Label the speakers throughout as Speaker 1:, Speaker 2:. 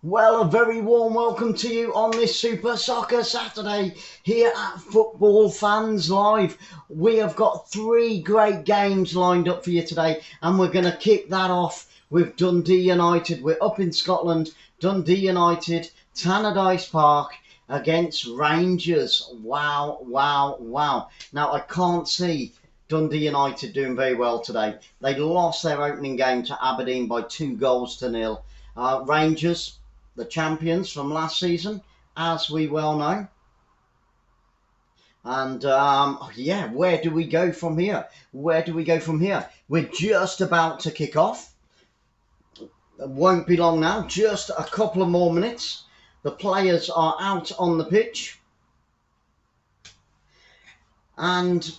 Speaker 1: Well, a very warm welcome to you on this Super Soccer Saturday here at Football Fans Live. We have got 3 great games lined up for you today, and we're going to kick that off with Dundee United. We're up in Scotland. Dundee United, Tannadice Park against Rangers. Wow, wow, wow. Now, I can't see Dundee United doing very well today. They lost their opening game to Aberdeen by 2-0. Rangers, the champions from last season, as we well know. And yeah, where do we go from here? Where do we go from here? We're just about to kick off. It won't be long now, just a couple of more minutes. The players are out on the pitch. And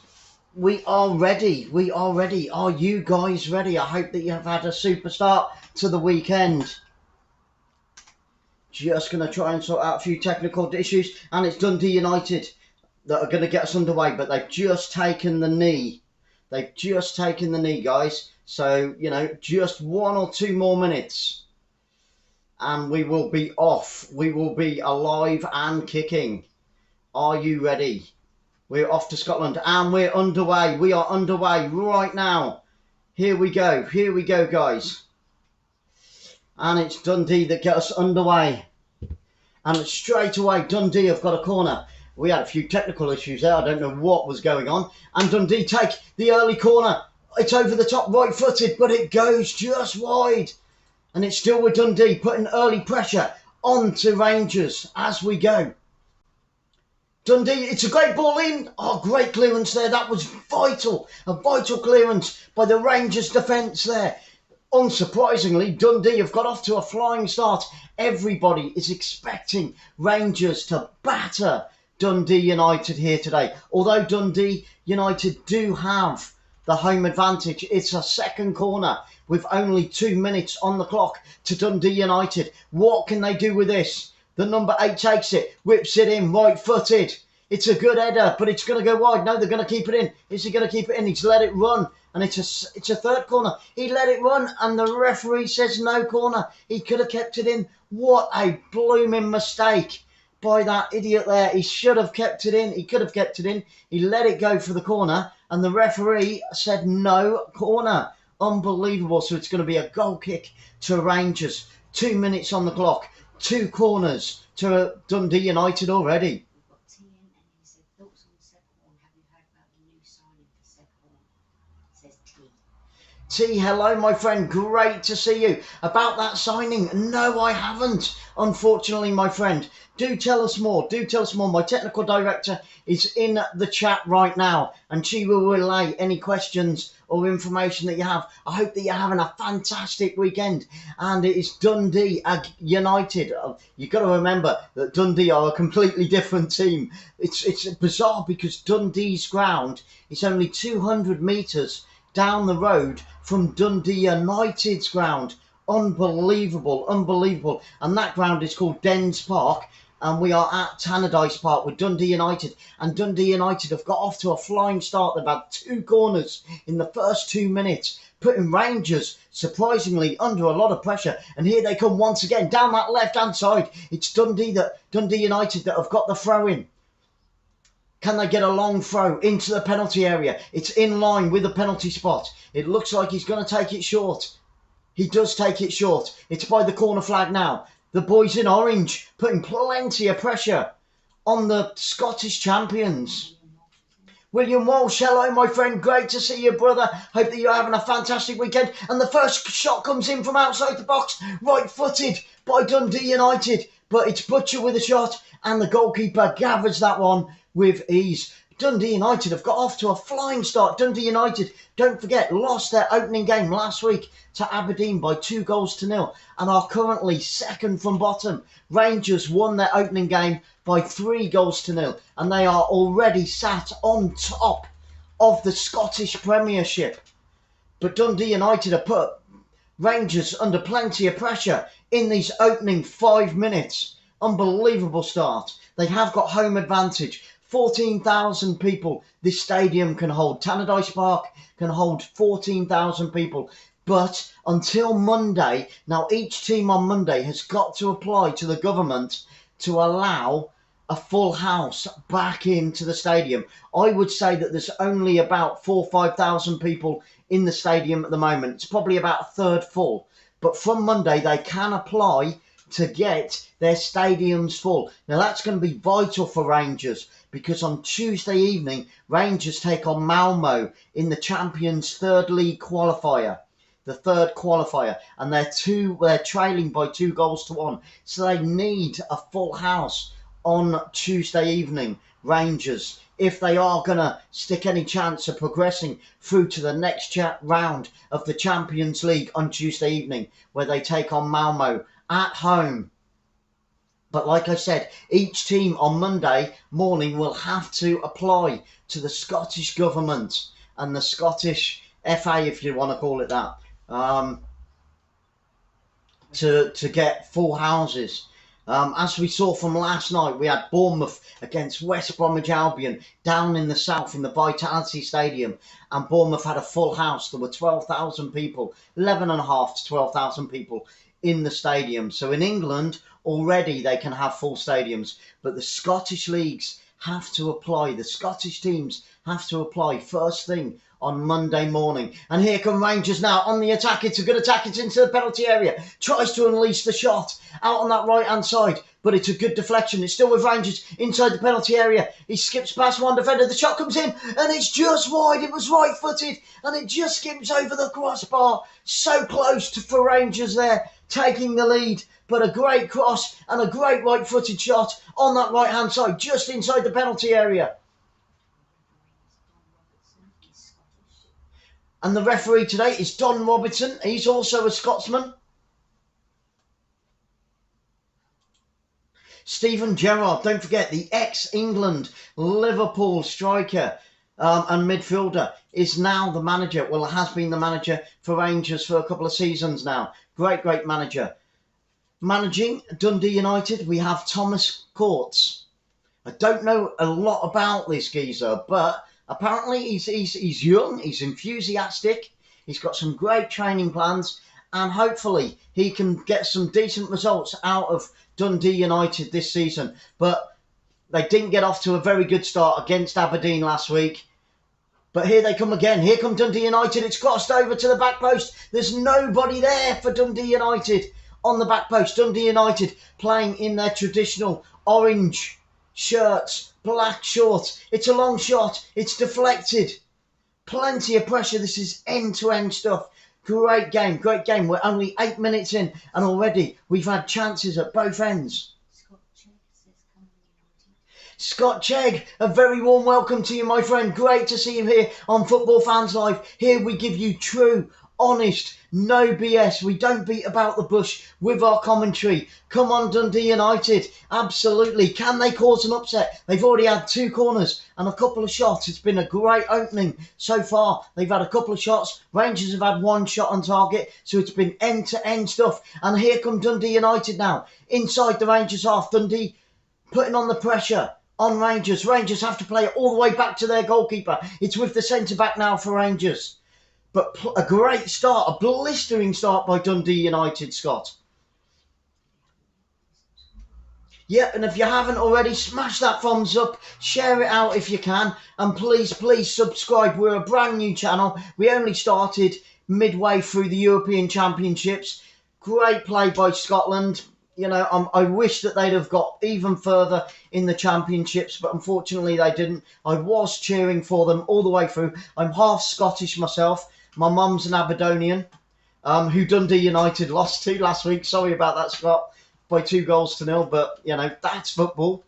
Speaker 1: we are ready. We are ready. Are you guys ready? I hope that you have had a super start to the weekend. Just going to try and sort out a few technical issues. And it's Dundee United that are going to get us underway. But they've just taken the knee. They've just taken the knee, guys. So, you know, just 1 or 2 more minutes. And we will be off. We will be alive and kicking. Are you ready? We're off to Scotland. And we're underway. We are underway right now. Here we go. Here we go, guys. And it's Dundee that get us underway. And straight away, Dundee have got a corner. We had a few technical issues there. I don't know what was going on. And Dundee take the early corner. It's over the top, right-footed, but it goes just wide. And it's still with Dundee, putting early pressure onto Rangers as we go. Dundee, it's a great ball in. Oh, great clearance there. That was vital. A vital clearance by the Rangers defence there. Unsurprisingly, Dundee have got off to a flying start. Everybody is expecting Rangers to batter Dundee United here today. Although Dundee United do have the home advantage, it's a second corner with only 2 minutes on the clock to Dundee United. What can they do with this? The number 8 takes it, whips it in, right-footed. It's a good header, but it's going to go wide. No, they're going to keep it in. Is he going to keep it in? He's let it run. And it's a third corner. He let it run, and the referee says no corner. He could have kept it in. What a blooming mistake by that idiot there. He should have kept it in. He could have kept it in. He let it go for the corner, and the referee said no corner. Unbelievable. So it's going to be a goal kick to Rangers. 2 minutes on the clock. 2 corners to Dundee United already. T, hello, my friend. Great to see you. About that signing, no, I haven't. Unfortunately, my friend. Do tell us more. Do tell us more. My technical director is in the chat right now, and she will relay any questions or information that you have. I hope that you're having a fantastic weekend. And it is Dundee United. You've got to remember that Dundee are a completely different team. It's bizarre because Dundee's ground is only 200 metres down the road from Dundee United's ground. Unbelievable, unbelievable. And that ground is called Dens Park, and we are at Tannadice Park with Dundee United. And Dundee United have got off to a flying start. They've had 2 corners in the first 2 minutes, putting Rangers surprisingly under a lot of pressure. And here they come once again down that left-hand side. It's Dundee United that have got the throw in. Can they get a long throw into the penalty area? It's in line with the penalty spot. It looks like he's going to take it short. He does take it short. It's by the corner flag now. The boys in orange putting plenty of pressure on the Scottish champions. William Walsh, hello my friend, great to see you brother, hope that you're having a fantastic weekend. And the first shot comes in from outside the box, right footed by Dundee United, but it's Butcher with a shot and the goalkeeper gathers that one with ease. Dundee United have got off to a flying start. Dundee United, don't forget, lost their opening game last week to Aberdeen by 2-0 and are currently second from bottom. Rangers won their opening game by 3-0 and they are already sat on top of the Scottish Premiership. But Dundee United have put Rangers under plenty of pressure in these opening 5 minutes. Unbelievable start. They have got home advantage. 14,000 people this stadium can hold. Tannadice Park can hold 14,000 people. But until Monday, now each team on Monday has got to apply to the government to allow a full house back into the stadium. I would say that there's only about 4,000 or 5,000 people in the stadium at the moment. It's probably about a third full. But from Monday, they can apply to get their stadiums full. Now that's going to be vital for Rangers because on Tuesday evening, Rangers take on Malmo in the Champions Third League qualifier, the third qualifier, and they're trailing by 2-1. So they need a full house on Tuesday evening, Rangers, if they are going to stick any chance of progressing through to the next round of the Champions League on Tuesday evening, where they take on Malmo at home. But like I said, each team on Monday morning will have to apply to the Scottish government and the Scottish FA, if you want to call it that, to get full houses. As we saw from last night, we had Bournemouth against West Bromwich Albion down in the south in the Vitality Stadium, and Bournemouth had a full house. There were 12,000 people, 11,500 to 12,000 people in the stadium. So in England, already they can have full stadiums, but the Scottish leagues have to apply. The Scottish teams have to apply first thing on Monday morning. And here come Rangers now on the attack. It's a good attack. It's into the penalty area. Tries to unleash the shot out on that right-hand side, but it's a good deflection. It's still with Rangers inside the penalty area. He skips past one defender. The shot comes in, and it's just wide. It was right-footed, and it just skips over the crossbar. So close for Rangers there, taking the lead. But a great cross and a great right-footed shot on that right-hand side, just inside the penalty area. And the referee today is Don Robertson. He's also a Scotsman. Steven Gerrard, don't forget, the ex-England Liverpool striker and midfielder, is now the manager. Well, has been the manager for Rangers for a couple of seasons now. Great manager. Managing Dundee United, we have Thomas Courts. I don't know a lot about this geezer, but apparently he's young, he's enthusiastic, he's got some great training plans, and hopefully he can get some decent results out of Dundee United this season. But they didn't get off to a very good start against Aberdeen last week. But here they come again. Here come Dundee United. It's crossed over to the back post. There's nobody there for Dundee United on the back post. Dundee United playing in their traditional orange shirts, black shorts. It's a long shot. It's deflected. Plenty of pressure. This is end-to-end stuff. Great game. We're only 8 minutes in, and already we've had chances at both ends. Scott Chegg, a very warm welcome to you, my friend. Great to see you here on Football Fans Live. Here we give you true, honest, no BS. We don't beat about the bush with our commentary. Come on, Dundee United. Absolutely. Can they cause an upset? They've already had 2 corners and a couple of shots. It's been a great opening so far. They've had a couple of shots. Rangers have had 1 shot on target. So it's been end-to-end stuff. And here come Dundee United now. Inside the Rangers half. Dundee putting on the pressure on Rangers. Rangers have to play it all the way back to their goalkeeper. It's with the centre-back now for Rangers. But a great start, a blistering start by Dundee United, Scott. Yeah, and if you haven't already, smash that thumbs up, share it out if you can, and please subscribe. We're a brand new channel. We only started midway through the European Championships. Great play by Scotland. you know, I wish that they'd have got even further in the championships, but unfortunately they didn't. I was cheering for them all the way through. I'm half Scottish myself. My mum's an Aberdonian, who Dundee United lost to last week. Sorry about that, Scott, by 2-0, but, you know, that's football.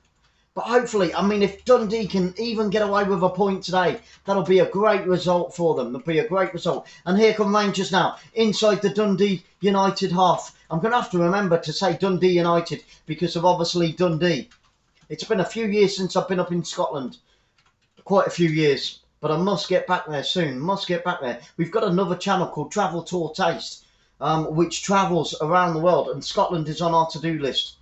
Speaker 1: But hopefully, I mean, if Dundee can even get away with a point today, that'll be a great result for them. That'll be a great result. And here come Rangers now, inside the Dundee United half. I'm going to have to remember to say Dundee United because of obviously Dundee. It's been a few years since I've been up in Scotland. Quite a few years. But I must get back there soon. Must get back there. We've got another channel called 𝓳𝓸𝓲𝓷𝓲𝓷𝓰, which travels around the world. And Scotland is on our to-do list.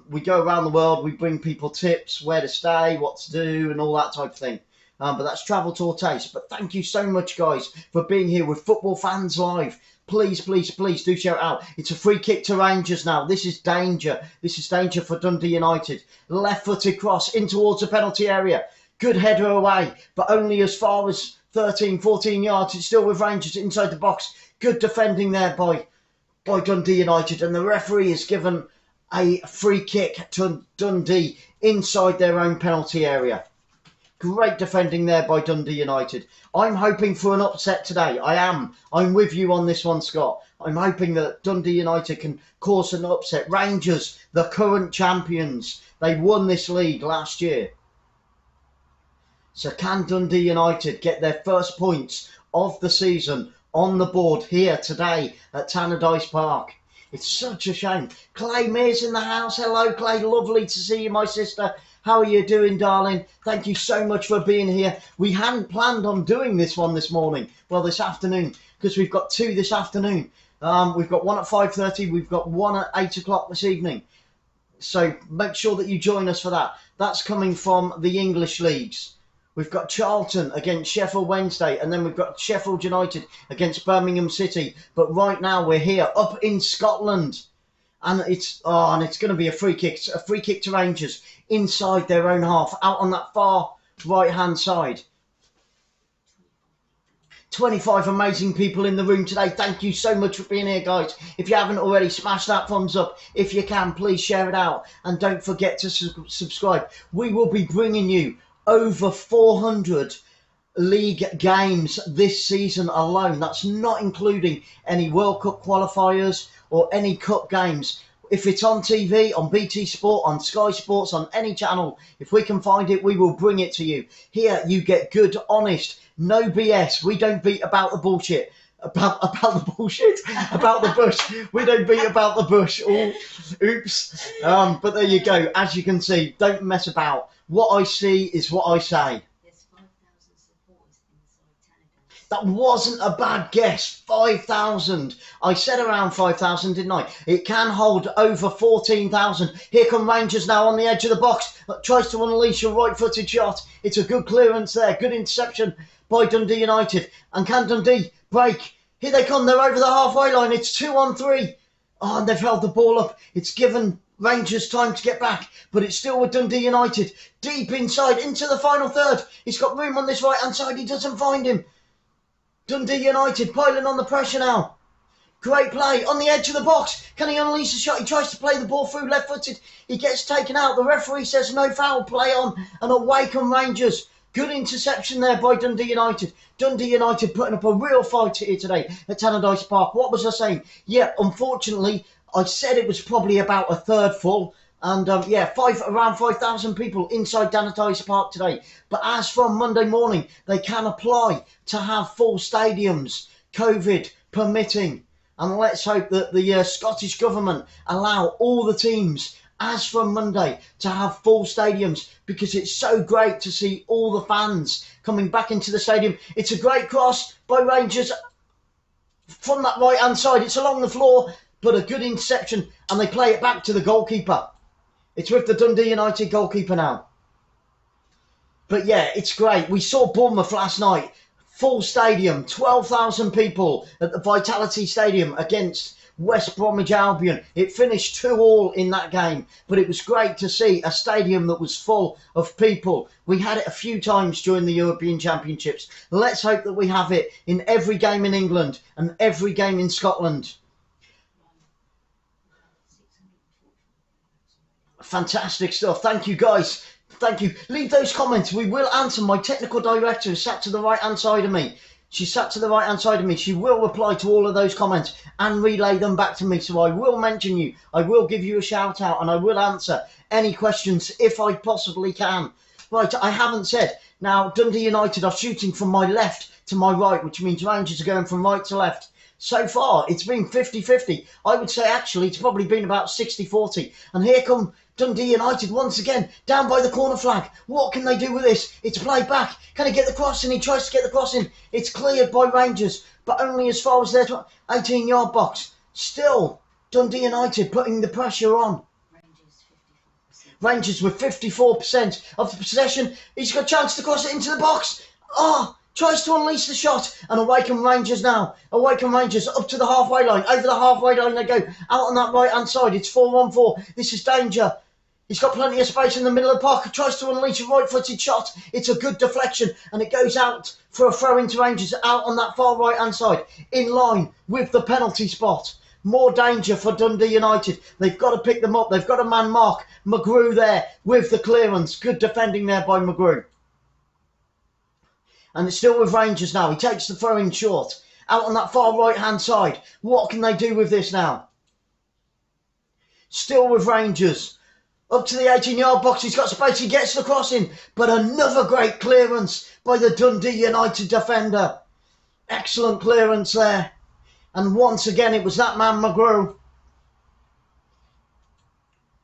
Speaker 1: We go around the world, we bring people tips, where to stay, what to do, and all that type of thing. But that's 𝓳𝓸𝓲𝓷𝓲𝓷𝓰. But thank you so much, guys, for being here with Football Fans Live. Please, please, please do shout out. It's a free kick to Rangers now. This is danger. This is danger for Dundee United. Left-footed cross in towards the penalty area. Good header away, but only as far as 13, 14 yards. It's still with Rangers inside the box. Good defending there by Dundee United. And the referee has given a free kick to Dundee inside their own penalty area. Great defending there by Dundee United. I'm hoping for an upset today. I am. I'm with you on this one, Scott. I'm hoping that Dundee United can cause an upset. Rangers, the current champions. They won this league last year. So can Dundee United get their first points of the season on the board here today at Tannadice Park? It's such a shame. Clay Mears in the house. Hello, Clay. Lovely to see you, my sister. How are you doing, darling? Thank you so much for being here. We hadn't planned on doing this one this morning. Well, this afternoon, because we've got 2 this afternoon. We've got one at 5:30. We've got one at 8 o'clock this evening. So make sure that you join us for that. That's coming from the English leagues. We've got Charlton against Sheffield Wednesday, and then we've got Sheffield United against Birmingham City. But right now we're here up in Scotland, and it's going to be a free kick to Rangers inside their own half, out on that far right-hand side. 25 amazing people in the room today. Thank you so much for being here, guys. If you haven't already, smash that thumbs up. If you can, please share it out, and don't forget to subscribe. We will be bringing you over 400 league games this season alone. That's not including any World Cup qualifiers or any cup games. If it's on TV, on BT Sport, on Sky Sports, on any channel, if we can find it, we will bring it to you. Here you get good, honest, no BS. We don't beat about the bullshit. About the bullshit, about the bush. We don't beat about the bush. Oh, oops. But there you go. As you can see, don't mess about. What I see is what I say.
Speaker 2: There's 5,000 supporters inside Tannadice.
Speaker 1: That wasn't a bad guess. 5,000. I said around 5,000, didn't I? It can hold over 14,000. Here come Rangers now on the edge of the box. Tries to unleash a right-footed shot. It's a good clearance there. Good interception by Dundee United. And can Dundee break? Here they come. They're over the halfway line. It's 2-on-3. Oh, and they've held the ball up. It's given Rangers time to get back, but it's still with Dundee United. Deep inside, into the final third. He's got room on this right-hand side. He doesn't find him. Dundee United piling on the pressure now. Great play on the edge of the box. Can he unleash the shot? He tries to play the ball through left-footed. He gets taken out. The referee says no foul. Play on, and away come Rangers. Good interception there by Dundee United. Dundee United putting up a real fight here today at Tannadice Park. What was I saying? Yeah, unfortunately, I said it was probably about a third full. And around 5,000 people inside Tannadice Park today. But as from Monday morning, they can apply to have full stadiums, COVID permitting. And let's hope that the Scottish Government allow all the teams, as from Monday, to have full stadiums, because it's so great to see all the fans coming back into the stadium. It's a great cross by Rangers from that right-hand side. It's along the floor, but a good interception, and they play it back to the goalkeeper. It's with the Dundee United goalkeeper now. But yeah, it's great. We saw Bournemouth last night. Full stadium, 12,000 people at the Vitality Stadium against West Bromwich Albion. It finished 2-2 in that game, but it was great to see a stadium that was full of people. We had it a few times during the European Championships. Let's hope that we have it in every game in England and every game in Scotland. Fantastic stuff. Thank you, guys. Thank you. Leave those comments. We will answer. My technical director is sat to the right-hand side of me. She's sat to the right-hand side of me. She will reply to all of those comments and relay them back to me. So I will mention you. I will give you a shout out and I will answer any questions if I possibly can. Right, I haven't said. Now, Dundee United are shooting from my left to my right, which means Rangers are going from right to left. So far, it's been 50-50. I would say, actually, it's probably been about 60-40. And here come Dundee United once again, down by the corner flag. What can they do with this? It's played back. Can he get the cross in? He tries to get the cross in. It's cleared by Rangers, but only as far as their 18-yard box. Still, Dundee United putting the pressure on. Rangers with 54% of the possession. He's got a chance to cross it into the box. Tries to unleash the shot. And away come Rangers now. Away come Rangers up to the halfway line. Over the halfway line they go. Out on that right-hand side. It's 4-on-4. This is danger. He's got plenty of space in the middle of the park. He tries to unleash a right-footed shot. It's a good deflection. And it goes out for a throw into Rangers. Out on that far right-hand side. In line with the penalty spot. More danger for Dundee United. They've got to pick them up. They've got a man mark. McGrew there with the clearance. Good defending there by McGrew. And it's still with Rangers now. He takes the throw in short. Out on that far right-hand side. What can they do with this now? Still with Rangers. Up to the 18-yard box. He's got space. He gets the cross in. But another great clearance by the Dundee United defender. Excellent clearance there. And once again, it was that man, McGrew.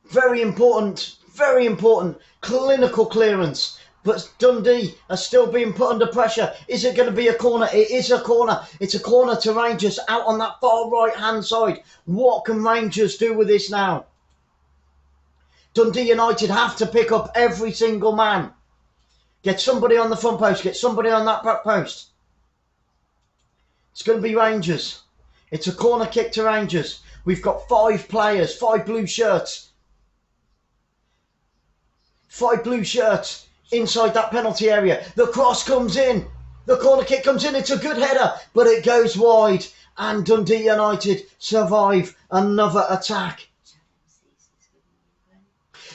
Speaker 1: Very important, clinical clearance. But Dundee are still being put under pressure. Is it going to be a corner? It is a corner. It's a corner to Rangers out on that far right-hand side. What can Rangers do with this now? Dundee United have to pick up every single man. Get somebody on the front post. Get somebody on that back post. It's going to be Rangers. It's a corner kick to Rangers. We've got 5 players, 5 blue shirts. 5 blue shirts inside that penalty area. The cross comes in. The corner kick comes in. It's a good header, but it goes wide. And Dundee United survive another attack.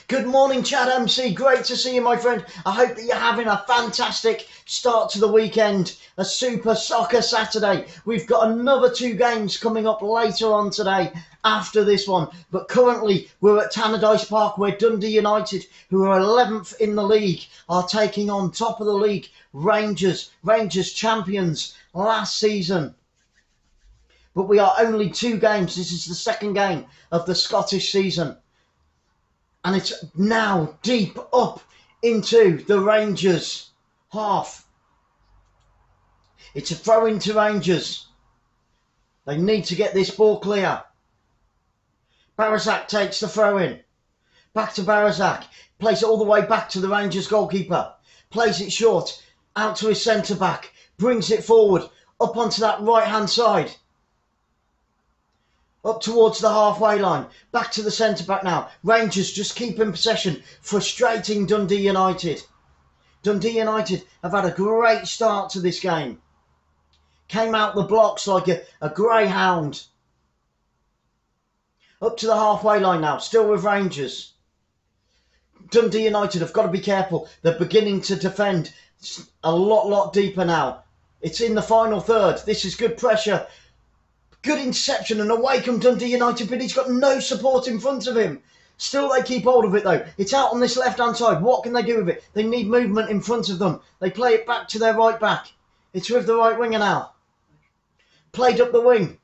Speaker 1: Good morning, Chad MC. Great to see you, my friend. I hope that you're having a fantastic start to the weekend. A super soccer Saturday. We've got another 2 games coming up later on today after this one. But currently, we're at Tannadice Park where Dundee United, who are 11th in the league, are taking on top of the league Rangers. Rangers champions last season. But we are only 2 games. This is the 2nd game of the Scottish season. And it's now deep up into the Rangers half. It's a throw into Rangers. They need to get this ball clear. 𝓣𝓱𝓪𝓷𝓲𝓷𝓰 takes the throw in. Back to 𝓣𝓱𝓪𝓷𝓲𝓷𝓰. Plays it all the way back to the Rangers goalkeeper. Plays it short. Out to his centre back. Brings it forward. Up onto that right hand side. Up towards the halfway line. Back to the centre-back now. Rangers just keep in possession. Frustrating Dundee United. Dundee United have had a great start to this game. Came out the blocks like a greyhound. Up to the halfway line now. Still with Rangers. Dundee United have got to be careful. They're beginning to defend a lot deeper now. It's in the final third. This is good pressure. Good interception and away come Dundee United, but he's got no support in front of him. Still they keep hold of it though. It's out on this left-hand side. What can they do with it? They need movement in front of them. They play it back to their right back. It's with the right winger now. Played up the wing.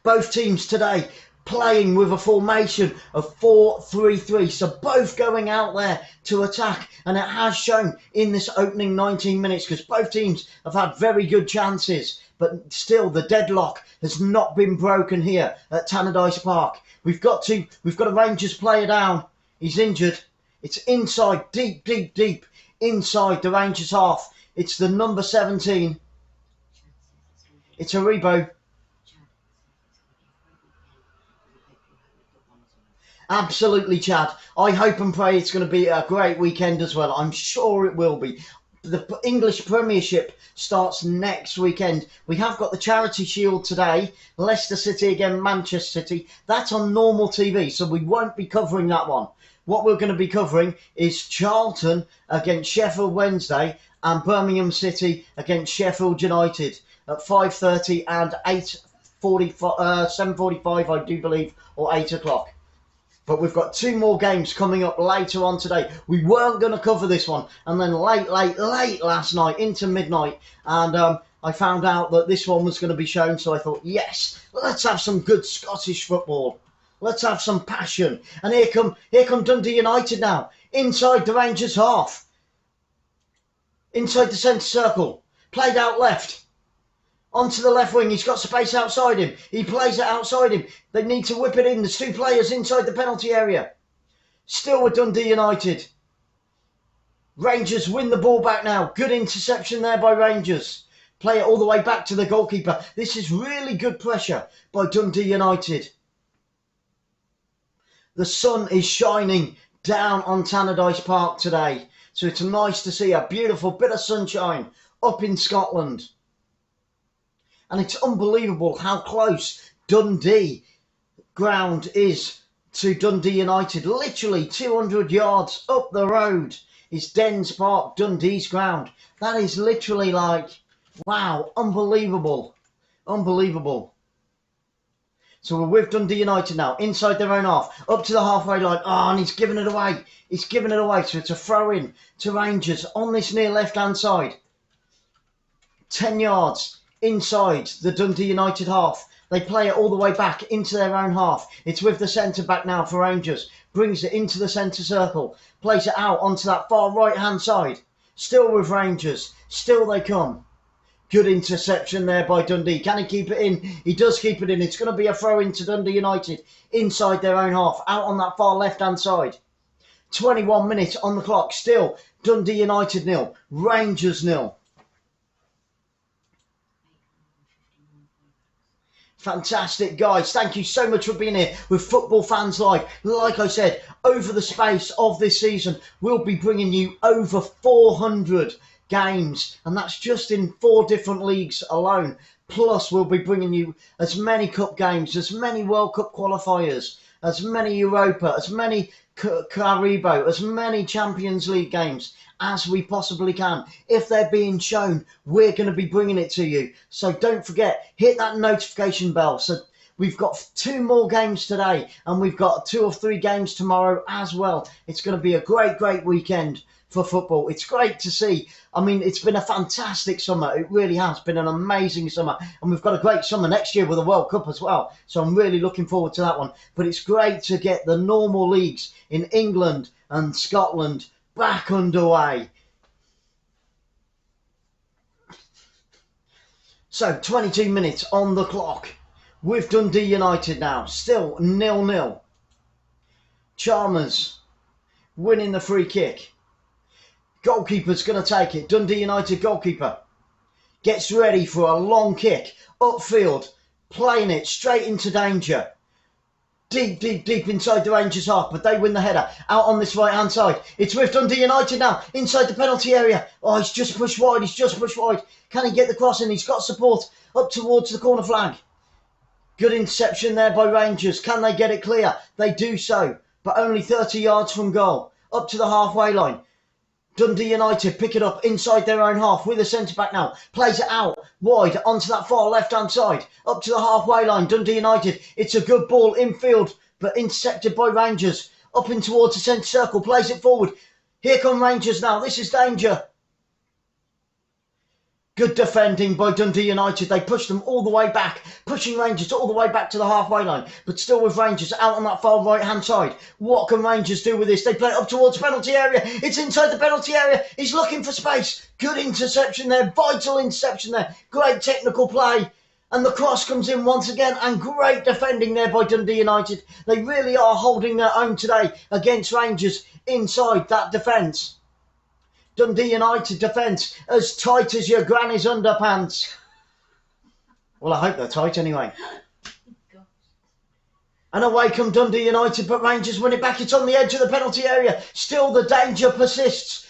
Speaker 1: Both teams today playing with a formation of 4-3-3. So both going out there to attack. And it has shown in this opening 19 minutes because both teams have had very good chances. But still, the deadlock has not been broken here at Tannadice Park. We've got a Rangers player down. He's injured. It's inside, deep inside the Rangers half. It's the number 17. It's Aribo. Absolutely, Chad. I hope and pray it's going to be a great weekend as well. I'm sure it will be. the English Premiership starts next weekend. We have got the Charity Shield today. Leicester City against Manchester City. That's on normal TV, so we won't be covering that one. What we're going to be covering is Charlton against Sheffield Wednesday and Birmingham City against Sheffield United at 5:30 and 7:45, I do believe, or 8 o'clock. But we've got two more games coming up later on today. We weren't going to cover this one. And then late last night, into midnight, and I found out that this one was going to be shown. So I thought, yes, let's have some good Scottish football. Let's have some passion. And here come Dundee United now. Inside the Rangers half. Inside the centre circle. Played out left. Onto the left wing, he's got space outside him. He plays it outside him. They need to whip it in. There's two players inside the penalty area. Still with Dundee United. Rangers win the ball back now. Good interception there by Rangers. Play it all the way back to the goalkeeper. This is really good pressure by Dundee United. The sun is shining down on Tannadice Park today. So it's nice to see a beautiful bit of sunshine up in Scotland. And it's unbelievable how close Dundee ground is to Dundee United. Literally 200 yards up the road is Dens Park, Dundee's ground. That is literally like, wow, unbelievable. Unbelievable. So we're with Dundee United now, inside their own half, up to the halfway line. Oh, and he's given it away. He's given it away. So it's a throw in to Rangers on this near left-hand side. 10 yards. Inside the Dundee United half. They play it all the way back into their own half. It's with the centre-back now for Rangers. Brings it into the centre circle. Plays it out onto that far right-hand side. Still with Rangers. Still they come. Good interception there by Dundee. Can he keep it in? He does keep it in. It's going to be a throw into Dundee United. Inside their own half. Out on that far left-hand side. 21 minutes on the clock. Still Dundee United 0. Rangers 0. Fantastic, guys. Thank you so much for being here with Football Fans Live. Like I said, over the space of this season, we'll be bringing you over 400 games. And that's just in 4 different leagues alone. Plus, we'll be bringing you as many cup games, as many World Cup qualifiers, as many Europa, as many 𝓳𝓸𝓷𝓲𝓷𝓰, as many Champions League games as we possibly can. If they're being shown, we're going to be bringing it to you. So don't forget, hit that notification bell. So we've got 2 more games today, and we've got 2 or 3 games tomorrow as well. It's going to be a great weekend for football. It's great to see. I mean, it's been a fantastic summer. It really has been an amazing summer. And we've got a great summer next year with the World Cup as well. So I'm really looking forward to that one. But it's great to get the normal leagues in England and Scotland back underway. So 22 minutes on the clock with Dundee United now. Still 0-0. Chalmers winning the free kick. Goalkeeper's going to take it. Dundee United goalkeeper gets ready for a long kick. Upfield, playing it straight into danger. Deep inside the Rangers half, but they win the header. Out on this right-hand side. It's with Dundee United now, inside the penalty area. Oh, he's just pushed wide. Can he get the cross in? He's got support up towards the corner flag. Good interception there by Rangers. Can they get it clear? They do so, but only 30 yards from goal. Up to the halfway line. Dundee United pick it up inside their own half with a centre-back now. Plays it out wide onto that far left-hand side. Up to the halfway line. Dundee United. It's a good ball infield, but intercepted by Rangers. Up in towards the centre circle. Plays it forward. Here come Rangers now. This is danger. Good defending by Dundee United. They pushed them all the way back. Pushing Rangers all the way back to the halfway line. But still with Rangers out on that far right-hand side. What can Rangers do with this? They play it up towards penalty area. It's inside the penalty area. He's looking for space. Good interception there. Vital interception there. Great technical play. And the cross comes in once again. And great defending there by Dundee United. They really are holding their own today against Rangers inside that defence. Dundee United defence as tight as your granny's underpants. Well, I hope they're tight anyway. And away come Dundee United, but Rangers win it back. It's on the edge of the penalty area. Still the danger persists.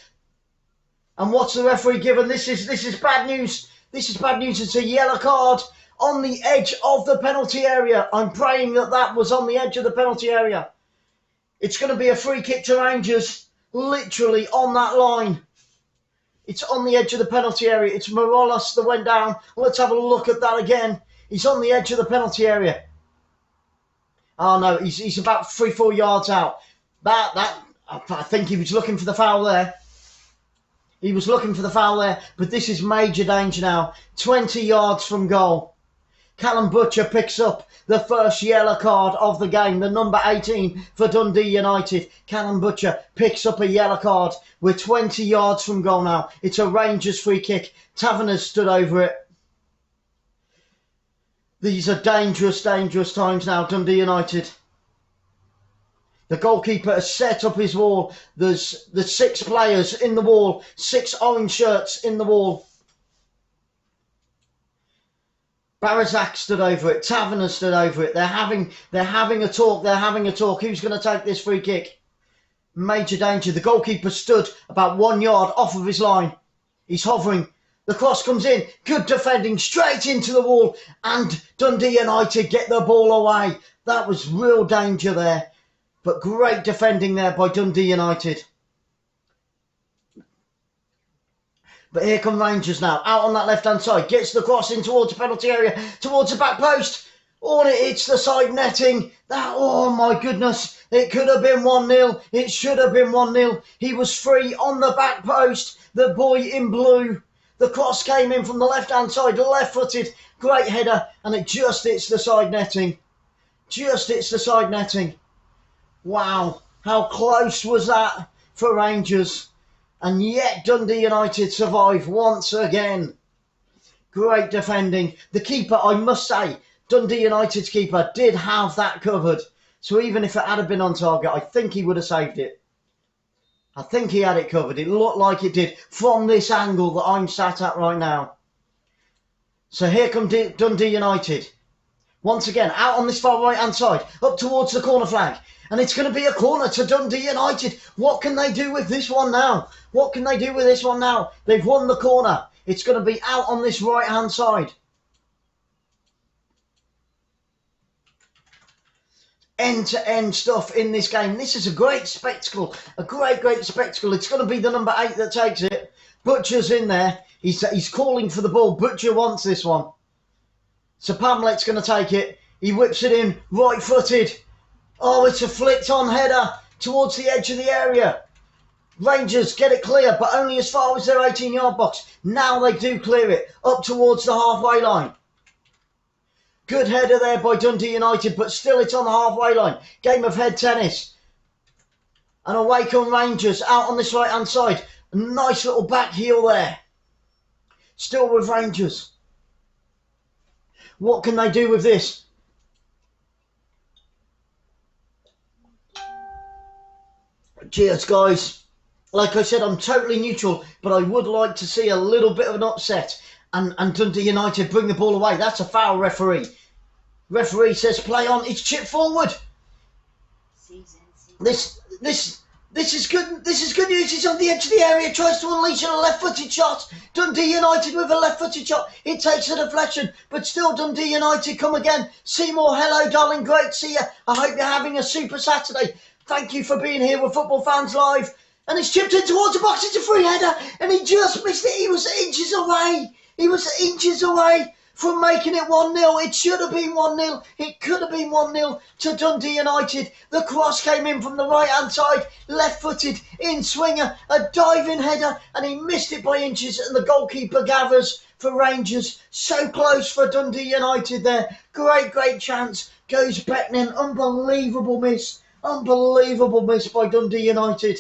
Speaker 1: And what's the referee given? This is bad news. This is bad news. It's a yellow card on the edge of the penalty area. I'm praying that was on the edge of the penalty area. It's going to be a free kick to Rangers, literally on that line. It's on the edge of the penalty area. It's Morales that went down. Let's have a look at that again. He's on the edge of the penalty area. Oh no, he's about 3-4 yards out. I think he was looking for the foul there. He was looking for the foul there, but this is major danger now. 20 yards from goal. Callum Butcher picks up the first yellow card of the game, the number 18 for Dundee United. Callum Butcher picks up a yellow card. We're 20 yards from goal now. It's a Rangers free kick. 𝓤𝓸𝓲𝓷𝓲𝓷𝓰 stood over it. These are dangerous, dangerous times now, Dundee United. The goalkeeper has set up his wall. There's 6 players in the wall, 6 orange shirts in the wall. 𝓤𝓸𝓲𝓷𝓲𝓷𝓰 stood over it. 𝓤𝓸𝓲𝓷𝓲𝓷𝓲𝓷 stood over it. They're having a talk. They're having a talk. Who's going to take this free kick? Major danger. The goalkeeper stood about 1 yard off of his line. He's hovering. The cross comes in. Good defending. Straight into the wall. And Dundee United get the ball away. That was real danger there. But great defending there by Dundee United. But here come Rangers now, out on that left-hand side. Gets the cross in towards the penalty area, towards the back post. Oh, and it hits the side netting. Oh my goodness. It could have been 1-0. It should have been 1-0. He was free on the back post. The boy in blue. The cross came in from the left-hand side, left-footed. Great header, and it just hits the side netting. Just hits the side netting. Wow, how close was that for Rangers? And yet Dundee United survive once again. Great defending. The keeper, I must say, Dundee United's keeper did have that covered. So even if it had been on target, I think he would have saved it. I think he had it covered. It looked like it did from this angle that I'm sat at right now. So here come Dundee United. Once again, out on this far right-hand side, up towards the corner flag. And it's going to be a corner to Dundee United. What can they do with this one now? What can they do with this one now? They've won the corner. It's going to be out on this right-hand side. End-to-end stuff in this game. This is a great spectacle. A great, great spectacle. It's going to be the number 8 that takes it. Butcher's in there. He's calling for the ball. Butcher wants this one. So Pamlet's going to take it. He whips it in right-footed. Oh, it's a flicked-on header towards the edge of the area. Rangers get it clear, but only as far as their 18-yard box. Now they do clear it up towards the halfway line. Good header there by Dundee United, but still it's on the halfway line. Game of head tennis. And away come Rangers out on this right-hand side. A nice little back heel there. Still with Rangers. What can they do with this? Cheers, guys. Like I said, I'm totally neutral, but I would like to see a little bit of an upset and Dundee United bring the ball away. That's a foul, referee. Referee says play on. It's chipped forward. This is good. This is good news. He's on the edge of the area. Tries to unleash a left-footed shot. Dundee United with a left-footed shot. It takes a deflection, but still Dundee United come again. Seymour, hello, darling. Great to see you. I hope you're having a super Saturday. Thank you for being here with Football Fans Live. And it's chipped in towards the box. It's a free header. And he just missed it. He was inches away. He was inches away from making it 1-0. It should have been 1-0. It could have been 1-0 to Dundee United. The cross came in from the right-hand side. Left-footed in swinger. A diving header. And he missed it by inches. And the goalkeeper gathers for Rangers. So close for Dundee United there. Great, great chance. Goes Beckman. Unbelievable miss. Unbelievable miss by Dundee United.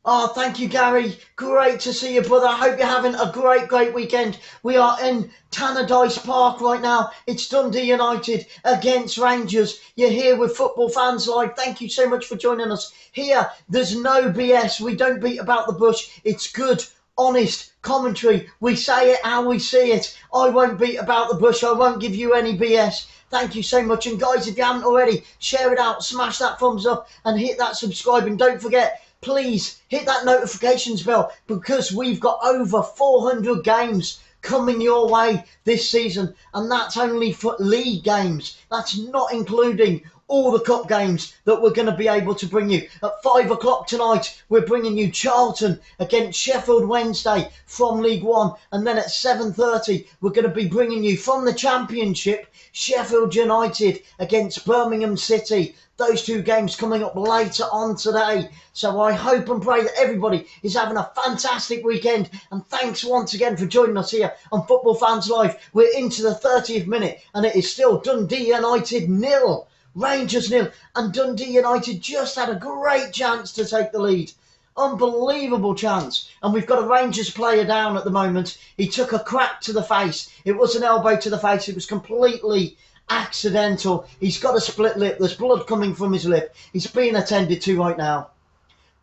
Speaker 1: Oh, thank you, Gary. Great to see you, brother. I hope you're having a great, great weekend. We are in 𝓤𝓸𝓷𝓷𝓷𝓷𝓷𝓰 Park right now. It's Dundee United against Rangers. You're here with Football Fans Live. Thank you so much for joining us. Here, there's no BS. We don't beat about the bush. It's good, honest commentary. We say it how we see it. I won't beat about the bush. I won't give you any BS. Thank you so much. And guys, if you haven't already, share it out, smash that thumbs up and hit that subscribe. And don't forget, please hit that notifications bell, because we've got over 400 games coming your way this season, and that's only for league games. That's not including all the cup games that we're going to be able to bring you. At 5 o'clock tonight, we're bringing you Charlton against Sheffield Wednesday from League One, and then at 7:30, we're going to be bringing you from the Championship, Sheffield United against Birmingham City. Those two games coming up later on today. So I hope and pray that everybody is having a fantastic weekend. And thanks once again for joining us here on Football Fans Live. We're into the 30th minute, and it is still Dundee United 0, Rangers 0. And Dundee United just had a great chance to take the lead. Unbelievable chance. And we've got a Rangers player down at the moment. He took a crack to the face. It was an elbow to the face. It was completely accidental. He's got a split lip. There's blood coming from his lip. He's being attended to right now.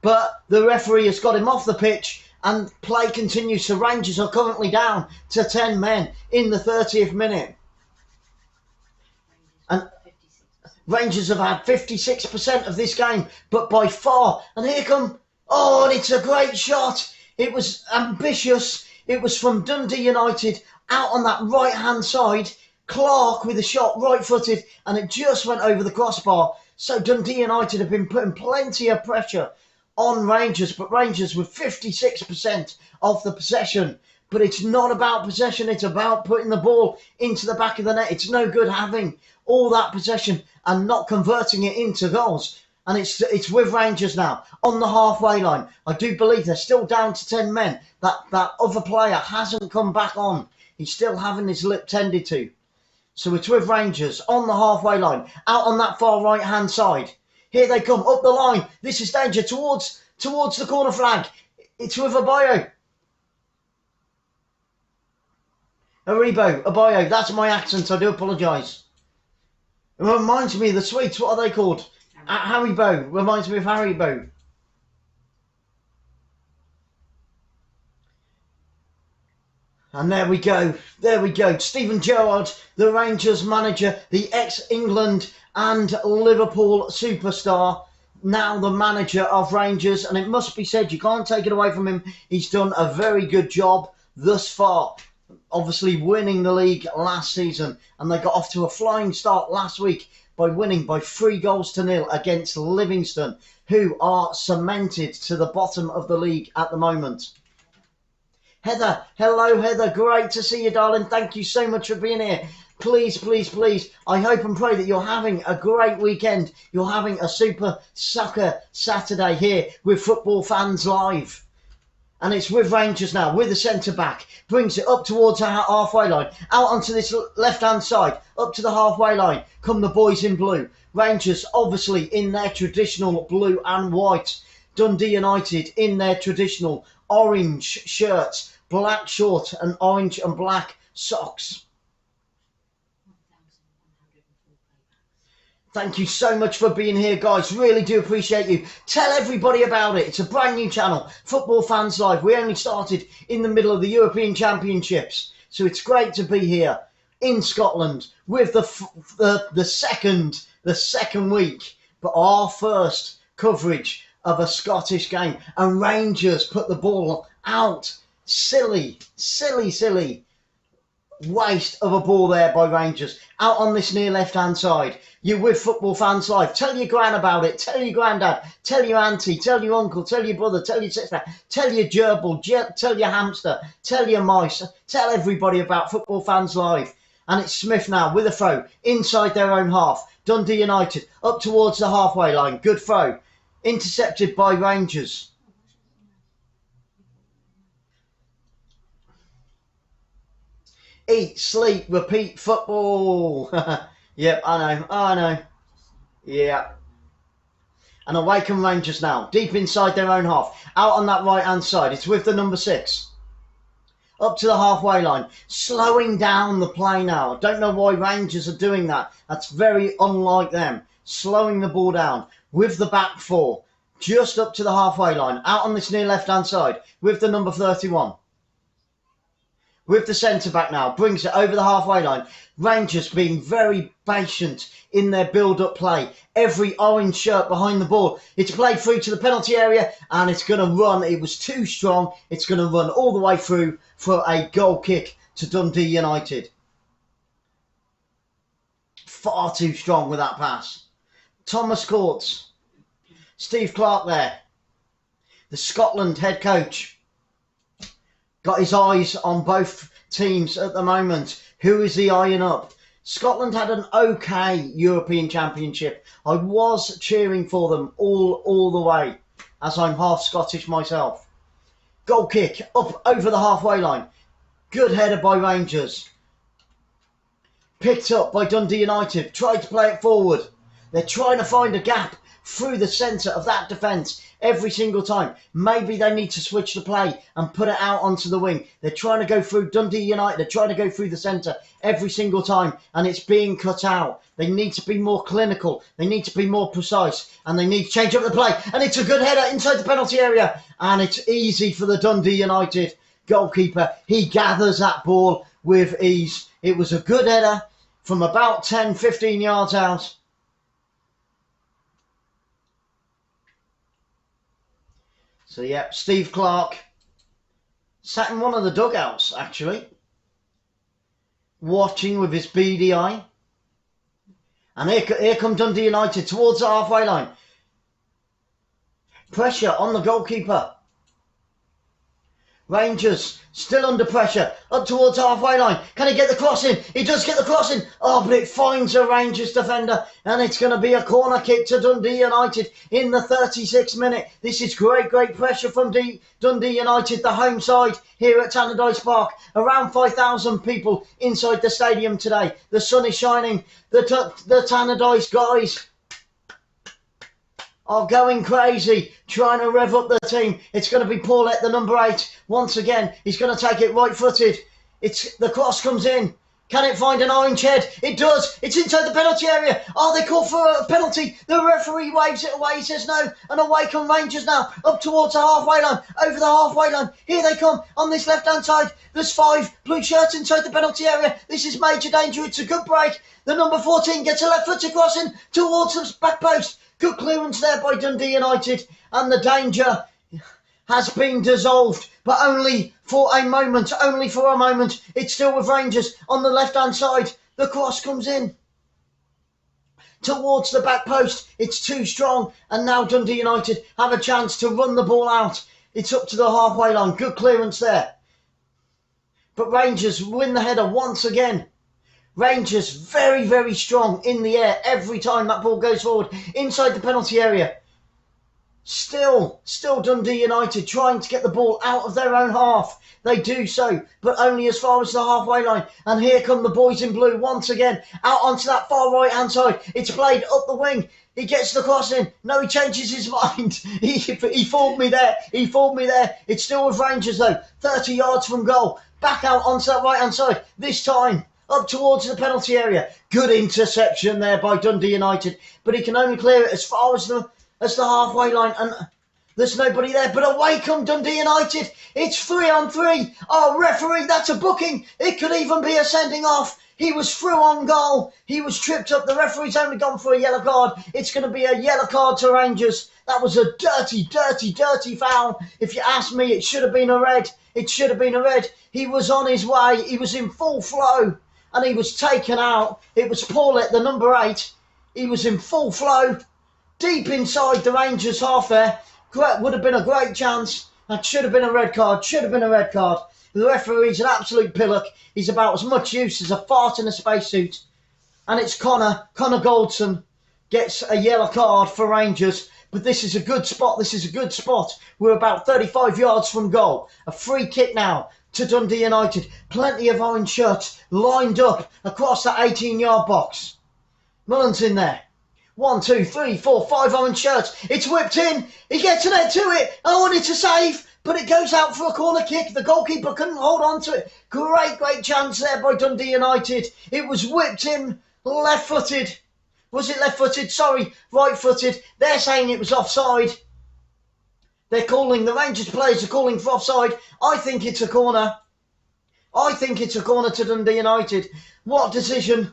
Speaker 1: But the referee has got him off the pitch, and play continues. So Rangers are currently down to 10 men in the 30th minute. And Rangers have had 56% of this game, but by far. And here come, oh, and it's a great shot. It was ambitious. It was from Dundee United out on that right-hand side. Clark with a shot, right-footed, and it just went over the crossbar. So Dundee United have been putting plenty of pressure on Rangers, but Rangers with 56% of the possession. But it's not about possession, it's about putting the ball into the back of the net. It's no good having all that possession and not converting it into goals. And it's with Rangers now on the halfway line. I do believe they're still down to 10 men. That other player hasn't come back on. He's still having his lip tended to. So it's with Rangers on the halfway line, out on that far right-hand side. Here they come, up the line. This is danger towards the corner flag. It's with Abayo. Abayo. That's my accent. I do apologise. It reminds me of the sweets. What are they called? Haribo. Reminds me of Haribo. And there we go. Steven Gerrard, the Rangers manager, the ex-England and Liverpool superstar, now the manager of Rangers. And it must be said, you can't take it away from him. He's done a very good job thus far. Obviously winning the league last season. And they got off to a flying start last week by winning by 3-0 against Livingston, who are cemented to the bottom of the league at the moment. Heather, hello Heather, great to see you, darling. Thank you so much for being here. Please, I hope and pray that you're having a great weekend. You're having a super soccer Saturday here with Football Fans Live. And it's with Rangers now, with the centre-back. Brings it up towards our halfway line. Out onto this left-hand side, up to the halfway line. Come the boys in blue. Rangers, obviously, in their traditional blue and white. Dundee United in their traditional orange shirts, black short and orange and black socks. Thank you so much for being here, guys. Really do appreciate you. Tell everybody about it. It's a brand new channel, Football Fans Live. We only started in the middle of the European Championships, so it's great to be here in Scotland with the second week, but our first coverage of a Scottish game. And Rangers put the ball out. Silly waste of a ball there by Rangers. Out on this near left-hand side. You're with Football Fans Live. Tell your gran about it. Tell your granddad. Tell your auntie. Tell your uncle. Tell your brother. Tell your sister. Tell your gerbil. Tell your hamster. Tell your mice. Tell everybody about Football Fans Live. And it's Smith now with a throw inside their own half. Dundee United up towards the halfway line. Good throw. Intercepted by Rangers. Eat, sleep, repeat football. Yep, I know. Yeah. And away come Rangers now. Deep inside their own half. Out on that right-hand side. It's with the number 6. Up to the halfway line. Slowing down the play now. I don't know why Rangers are doing that. That's very unlike them. Slowing the ball down. With the back 4. Just up to the halfway line. Out on this near left-hand side. With the number 31. with the centre-back now, brings it over the halfway line. Rangers being very patient in their build-up play. Every orange shirt behind the ball. It's played through to the penalty area and it's going to run. It was too strong. It's going to run all the way through for a goal kick to Dundee United. Far too strong with that pass. Thomas Courts. Steve Clarke there. The Scotland head coach. Got his eyes on both teams at the moment. Who is he eyeing up? Scotland had an okay European Championship. I was cheering for them all the way, as I'm half Scottish myself. Goal kick up over the halfway line. Good header by Rangers. Picked up by Dundee United. Tried to play it forward. They're trying to find a gap through the centre of that defence every single time. Maybe they need to switch the play and put it out onto the wing. They're trying to go through Dundee United. They're trying to go through the centre every single time, and it's being cut out. They need to be more clinical. They need to be more precise, and they need to change up the play. And it's a good header inside the penalty area, and it's easy for the Dundee United goalkeeper. He gathers that ball with ease. It was a good header from about 10-15 yards out. So, yeah, Steve Clarke sat in one of the dugouts, actually, watching with his beady eye. And here come Dundee United towards the halfway line. Pressure on the goalkeeper. Rangers still under pressure, up towards the halfway line. Can he get the cross in? He does get the cross in. Oh, but it finds a Rangers defender, and it's going to be a corner kick to Dundee United in the 36th minute. This is great pressure from Dundee United, the home side here at 𝓳𝓸𝓷𝓲𝓷𝓰 Park. Around 5,000 people inside the stadium today. The sun is shining. The 𝓳𝓸𝓷𝓲𝓷𝓰 guys are going crazy, trying to rev up the team. It's going to be Paulette, the number 8. Once again, he's going to take it right-footed. The cross comes in. Can it find an orange head? It does. It's inside the penalty area. Oh, they call for a penalty. The referee waves it away. He says no. And away come Rangers now, up towards the halfway line, over the halfway line. Here they come on this left-hand side. There's 5 blue shirts inside the penalty area. This is major danger. It's a good break. The number 14 gets a left-footed crossing towards the back post. Good clearance there by Dundee United, and the danger has been dissolved, but only for a moment, It's still with Rangers on the left-hand side. The cross comes in towards the back post. It's too strong, and now Dundee United have a chance to run the ball out. It's up to the halfway line. Good clearance there. But Rangers win the header once again. Rangers very strong in the air every time that ball goes forward inside the penalty area. Still Dundee United trying to get the ball out of their own half. They do so, but only as far as the halfway line. And here come the boys in blue once again out onto that far right hand side. It's played up the wing. He gets the cross in. No, he changes his mind. He fooled me there. It's still with Rangers though. 30 yards from goal. Back out onto that right hand side. This time up towards the penalty area. Good interception there by Dundee United, but he can only clear it as far as the halfway line, and there's nobody there. But away come Dundee United. It's 3-on-3. Oh, referee, that's a booking. It could even be a sending off. He was through on goal. He was tripped up. The referee's only gone for a yellow card. It's going to be a yellow card to Rangers. That was a dirty foul. If you ask me, it should have been a red. He was on his way. He was in full flow, and he was taken out. It was Paulette, the number 8. He was in full flow, deep inside the Rangers half there. Would have been a great chance. That should have been a red card. The referee's an absolute pillock. He's about as much use as a fart in a spacesuit. And it's Connor Goldson gets a yellow card for Rangers. But this is a good spot. We're about 35 yards from goal. A free kick now to Dundee United. Plenty of orange shirts lined up across that 18-yard box. Mullen's in there. 1, 2, 3, 4, 5 orange shirts. It's whipped in. He gets an head to it. I wanted to save, but it goes out for a corner kick. The goalkeeper couldn't hold on to it. Great chance there by Dundee United. It was whipped in, left-footed. Was it left-footed? Sorry, right-footed. They're saying it was offside. The Rangers players are calling for offside. I think it's a corner. I think it's a corner to Dundee United. What decision?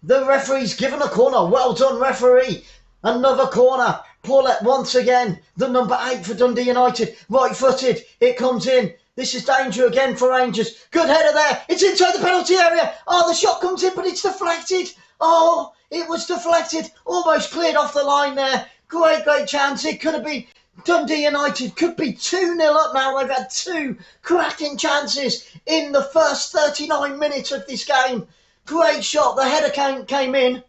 Speaker 1: The referee's given a corner. Well done, referee. Another corner. Paulette once again. The number 8 for Dundee United. Right-footed. It comes in. This is danger again for Rangers. Good header there. It's inside the penalty area. Oh, the shot comes in, but it's deflected. Oh, it was deflected. Almost cleared off the line there. Great, great chance. It could have been... Dundee United could be 2-0 up now. They've had 2 cracking chances in the first 39 minutes of this game. Great shot. The header came in.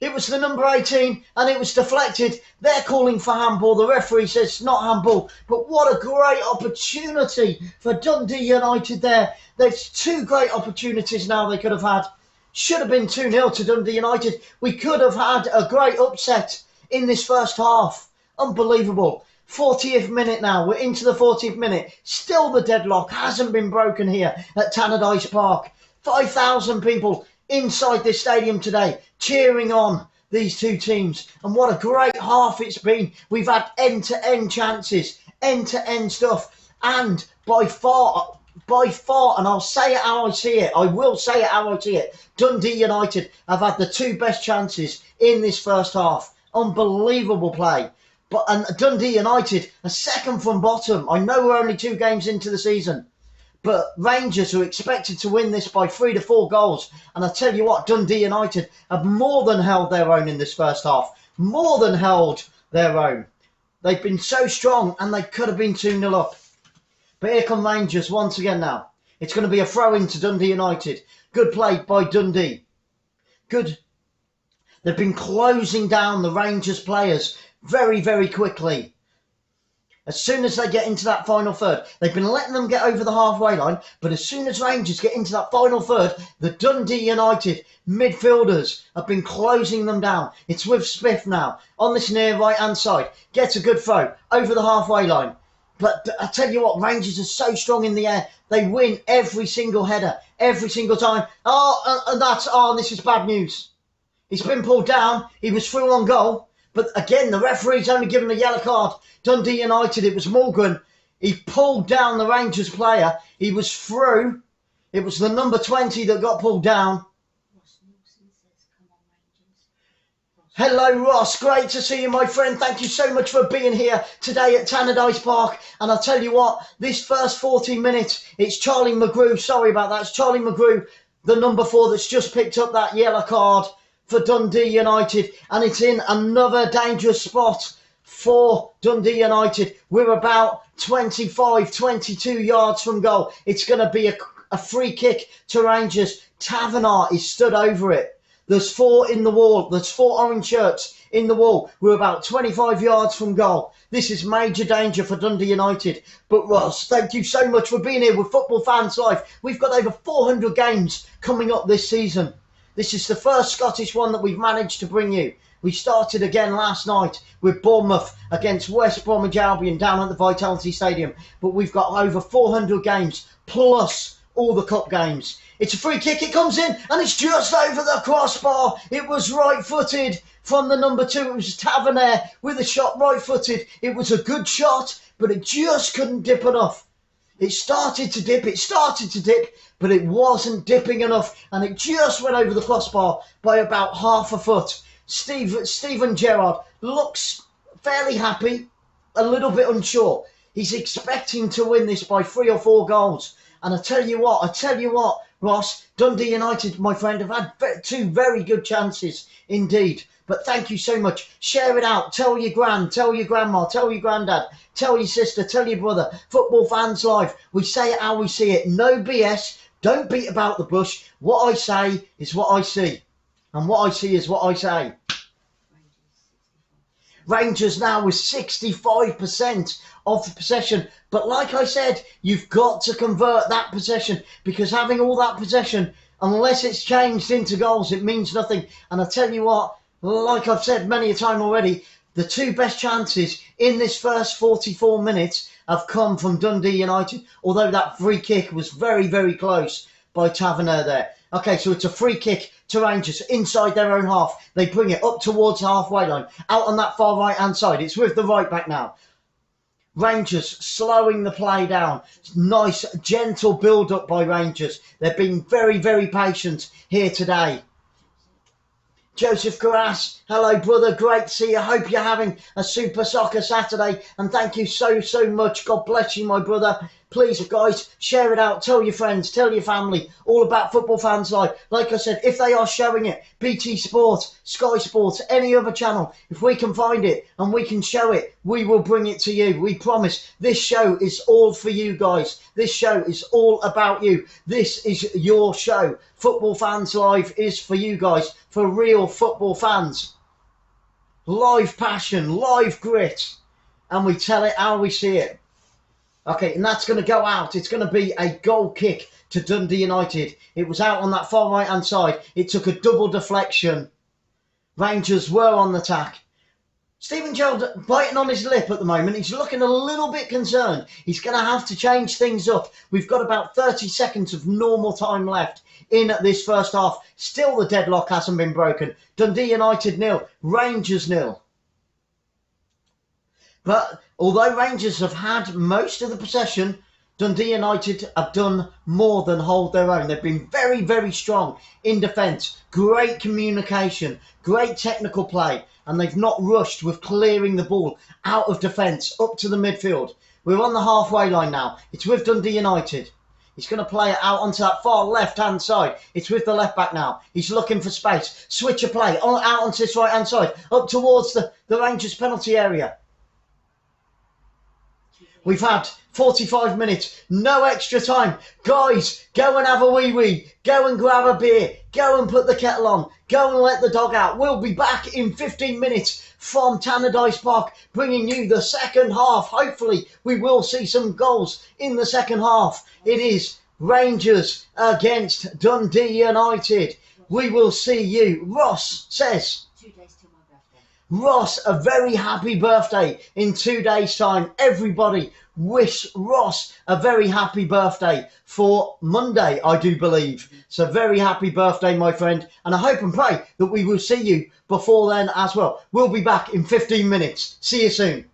Speaker 1: It was the number 18 and it was deflected. They're calling for handball. The referee says it's not handball. But what a great opportunity for Dundee United there. There's 2 great opportunities now they could have had. Should have been 2-0 to Dundee United. We could have had a great upset in this first half. Unbelievable. 40th minute now. We're into the 40th minute. Still the deadlock hasn't been broken here at 𝓳𝓸𝓷𝓲𝓷𝓰 Park. 5,000 people inside this stadium today cheering on these 2 teams. And what a great half it's been. We've had end-to-end chances, end-to-end stuff. And by far, and I'll say it how I see it, I will say it how I see it, Dundee United have had the 2 best chances in this first half. Unbelievable play. And Dundee United are second from bottom. I know we're only 2 games into the season, but Rangers are expected to win this by 3 to 4 goals. And I tell you what, Dundee United have more than held their own in this first half. More than held their own. They've been so strong and they could have been 2-0 up. But here come Rangers once again now. It's going to be a throw-in to Dundee United. Good play by Dundee. Good. They've been closing down the Rangers players very, very quickly. As soon as they get into that final third, they've been letting them get over the halfway line, but as soon as Rangers get into that final third, the Dundee United midfielders have been closing them down. It's with Smith now, on this near right-hand side. Gets a good throw over the halfway line. But I tell you what, Rangers are so strong in the air. They win every single header, every single time. And this is bad news. He's been pulled down. He was through on goal. But again, the referee's only given a yellow card. Dundee United, it was Morgan. He pulled down the Rangers player. He was through. It was the number 20 that got pulled down. Hello, Ross. Great to see you, my friend. Thank you so much for being here today at 𝓳𝓸𝓷𝓲𝓷𝓰 Park. And I'll tell you what, this first 40 minutes, it's Charlie McGrew. Sorry about that. It's Charlie McGrew, the number 4 that's just picked up that yellow card for Dundee United, and it's in another dangerous spot for Dundee United. We're about 25, 22 yards from goal. It's going to be a free kick to Rangers. 𝓳𝓸𝓷𝓲𝓷𝓰 is stood over it. There's 4 in the wall. There's 4 orange shirts in the wall. We're about 25 yards from goal. This is major danger for Dundee United. But Ross, thank you so much for being here with Football Fans Live. We've got over 400 games coming up this season. This is the first Scottish one that we've managed to bring you. We started again last night with Bournemouth against West Bromwich Albion down at the Vitality Stadium. But we've got over 400 games plus all the cup games. It's a free kick. It comes in and it's just over the crossbar. It was right-footed from the number 2. It was 𝓳𝓸𝓷𝓷𝓷𝓰 with a shot right-footed. It was a good shot, but it just couldn't dip enough. It started to dip, but it wasn't dipping enough, and it just went over the crossbar by about half a foot. Steven Gerrard looks fairly happy, a little bit unsure. He's expecting to win this by 3 or 4 goals. And I tell you what, Ross, Dundee United, my friend, have had 2 very good chances indeed. But thank you so much. Share it out. Tell your gran, tell your grandma, tell your granddad, tell your sister, tell your brother. Football Fans Live. We say it how we see it. No BS. Don't beat about the bush. What I say is what I see. And what I see is what I say. Rangers now with 65% of the possession. But like I said, you've got to convert that possession, because having all that possession, unless it's changed into goals, it means nothing. And I tell you what, like I've said many a time already, the 2 best chances in this first 44 minutes have come from Dundee United, although that free kick was very, very close by 𝓳𝓸𝓷𝓷𝓷𝓰 there. Okay, so it's a free kick to Rangers inside their own half. They bring it up towards the halfway line, out on that far right-hand side. It's with the right back now. Rangers slowing the play down. Nice, gentle build-up by Rangers. They've been very, very patient here today. 𝓳𝓸𝓲𝓷𝓲𝓷𝓰, hello brother, great to see you. Hope you're having a super soccer Saturday, and thank you so much. God bless you, my brother. Please guys, share it out, tell your friends, tell your family all about Football Fans Live. Like I said, if they are showing it, BT Sport, Sky Sports, any other channel, if we can find it and we can show it, we will bring it to you. We promise. This show is all for you guys. This show is all about you. This is your show. Football Fans Live is for you guys, for real football fans. Live passion, live grit, and we tell it how we see it. Okay, and that's going to go out. It's going to be a goal kick to Dundee United. It was out on that far right-hand side. It took a double deflection. Rangers were on the attack. Steven Gerrard biting on his lip at the moment. He's looking a little bit concerned. He's going to have to change things up. We've got about 30 seconds of normal time left in this first half. Still the deadlock hasn't been broken. Dundee United 0, Rangers 0. But although Rangers have had most of the possession, Dundee United have done more than hold their own. They've been very, very strong in defence. Great communication, great technical play, and they've not rushed with clearing the ball out of defence up to the midfield. We're on the halfway line now. It's with Dundee United. He's going to play it out onto that far left-hand side. It's with the left-back now. He's looking for space. Switch of play out onto this right-hand side, up towards the Rangers penalty area. We've had 45 minutes, no extra time. Guys, go and have a wee-wee. Go and grab a beer. Go and put the kettle on. Go and let the dog out. We'll be back in 15 minutes from Tannadice Park, bringing you the second half. Hopefully, we will see some goals in the second half. It is Rangers against Dundee United. We will see you. Ross says...
Speaker 2: 2 days till my birthday.
Speaker 1: Ross, a very happy birthday in 2 days' time. Everybody wish Ross a very happy birthday for Monday, I do believe. So very happy birthday, my friend. And I hope and pray that we will see you before then as well. We'll be back in 15 minutes. See you soon.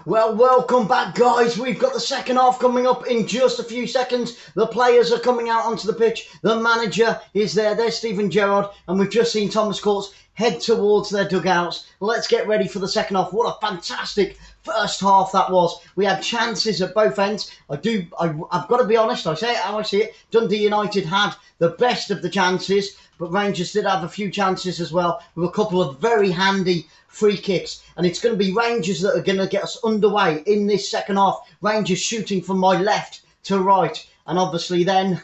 Speaker 1: Well, welcome back, guys. We've got the second half coming up in just a few seconds. The players are coming out onto the pitch. The manager is there. There's Steven Gerrard, and we've just seen Thomas Courts head towards their dugouts. Let's get ready for the second half. What a fantastic first half that was. We had chances at both ends. I've got to be honest. I say it how I see it. Dundee United had the best of the chances, but Rangers did have a few chances as well, with a couple of very handy free kicks. And it's going to be Rangers that are going to get us underway in this second half. Rangers shooting from my left to right. And obviously then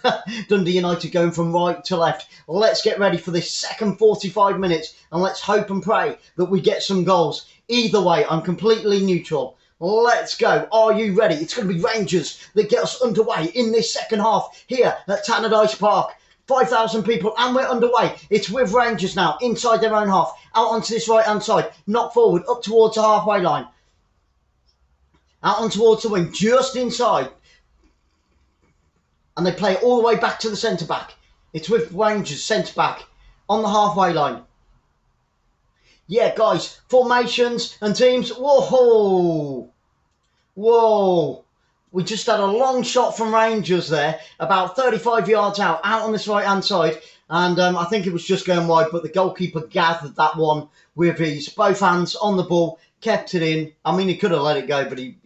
Speaker 1: Dundee United going from right to left. Let's get ready for this second 45 minutes. And let's hope and pray that we get some goals. Either way, I'm completely neutral. Let's go. Are you ready? It's going to be Rangers that get us underway in this second half here at 𝓳𝓸𝓷𝓲𝓷𝓰 Park. 5,000 people and we're underway. It's with Rangers now inside their own half. Out onto this right hand side. Knock forward up towards the halfway line. Out on towards the wing. Just inside. And they play all the way back to the centre back. It's with Rangers centre back on the halfway line. Yeah, guys. Formations and teams. Whoa. Whoa. We just had a long shot from Rangers there, about 35 yards out on this right-hand side. And I think it was just going wide, but the goalkeeper gathered that one with his both hands on the ball, kept it in. I mean, he could have let it go, but he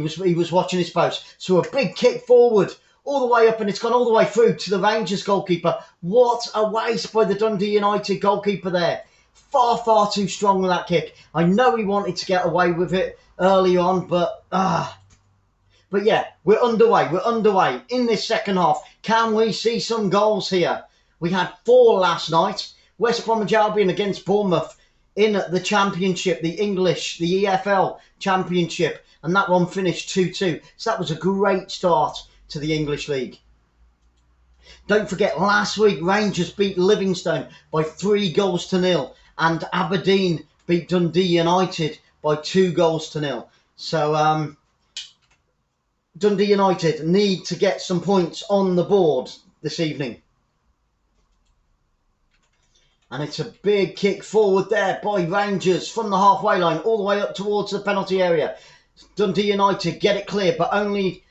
Speaker 1: was watching his post. So a big kick forward, all the way up, and it's gone all the way through to the Rangers goalkeeper. What a waste by the Dundee United goalkeeper there. Far, far too strong with that kick. I know he wanted to get away with it early on, but But yeah, we're underway. We're underway in this second half. Can we see some goals here? We had 4 last night. West Bromwich Albion against Bournemouth in the Championship, the EFL Championship. And that one finished 2-2. So that was a great start to the English League. Don't forget, last week Rangers beat Livingston by 3-0. And Aberdeen beat Dundee United by 2-0. So, Dundee United need to get some points on the board this evening. And it's a big kick forward there by Rangers from the halfway line all the way up towards the penalty area. Dundee United get it clear, but only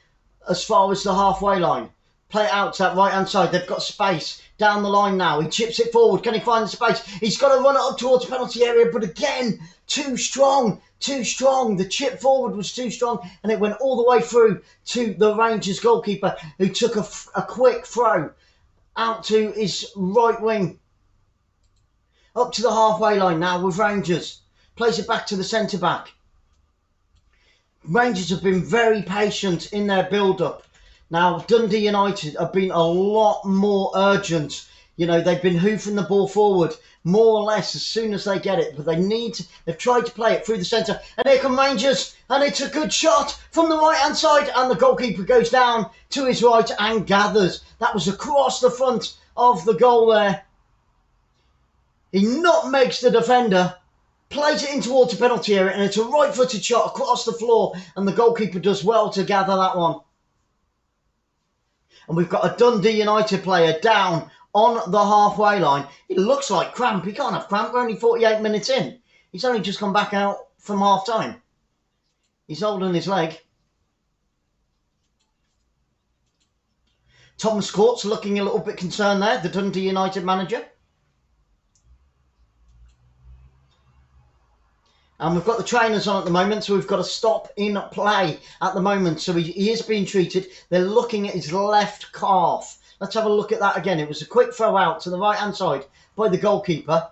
Speaker 1: as far as the halfway line. Play it out to that right-hand side. They've got space down the line now. He chips it forward. Can he find the space? He's got to run it up towards the penalty area, but again, too strong. Too strong. The chip forward was too strong, and it went all the way through to the Rangers goalkeeper, who took a quick throw out to his right wing. Up to the halfway line now with Rangers. Plays it back to the centre back. Rangers have been very patient in their build-up. Now, Dundee United have been a lot more urgent. You know, they've been hoofing the ball forward more or less as soon as they get it. But they've tried to play it through the centre. And here come Rangers. And it's a good shot from the right-hand side. And the goalkeeper goes down to his right and gathers. That was across the front of the goal there. He nutmegs the defender. Plays it in towards the penalty area. And it's a right-footed shot across the floor. And the goalkeeper does well to gather that one. And we've got a Dundee United player down on the halfway line. It looks like cramp. He can't have cramp. We're only 48 minutes in. He's only just come back out from half time. He's holding his leg. Thomas Courts looking a little bit concerned there, the Dundee United manager. And we've got the trainers on at the moment, so we've got to stop in play at the moment. So he is being treated. They're looking at his left calf. Let's have a look at that again. It was a quick throw out to the right-hand side by the goalkeeper.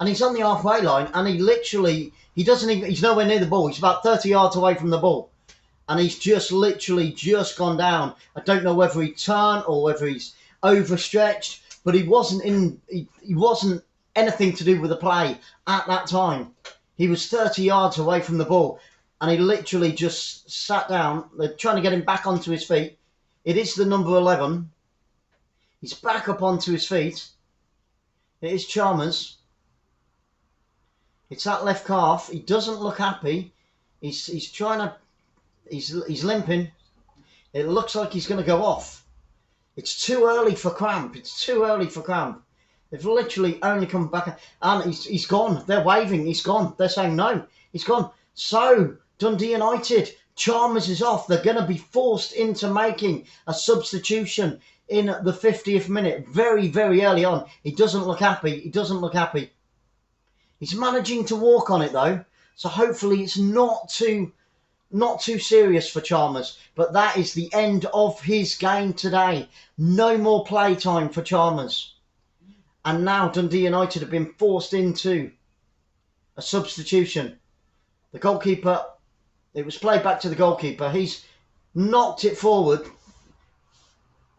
Speaker 1: And he's on the halfway line, and he's nowhere near the ball. He's about 30 yards away from the ball. And he's just gone down. I don't know whether he turned or whether he's overstretched, but he wasn't anything to do with the play at that time. He was 30 yards away from the ball, and he literally just sat down. They're trying to get him back onto his feet. It is the number 11. He's back up onto his feet. It is Chalmers. It's that left calf. He doesn't look happy. He's limping. It looks like he's going to go off. It's too early for cramp. They've literally only come back, and he's gone. They're waving. He's gone. They're saying no. He's gone. So, Dundee United, Chalmers is off. They're going to be forced into making a substitution in the 50th minute. Very, very early on. He doesn't look happy. He doesn't look happy. He's managing to walk on it though. So hopefully it's not too serious for Chalmers. But that is the end of his game today. No more play time for Chalmers. And now Dundee United have been forced into a substitution. The goalkeeper, it was played back to the goalkeeper. He's knocked it forward.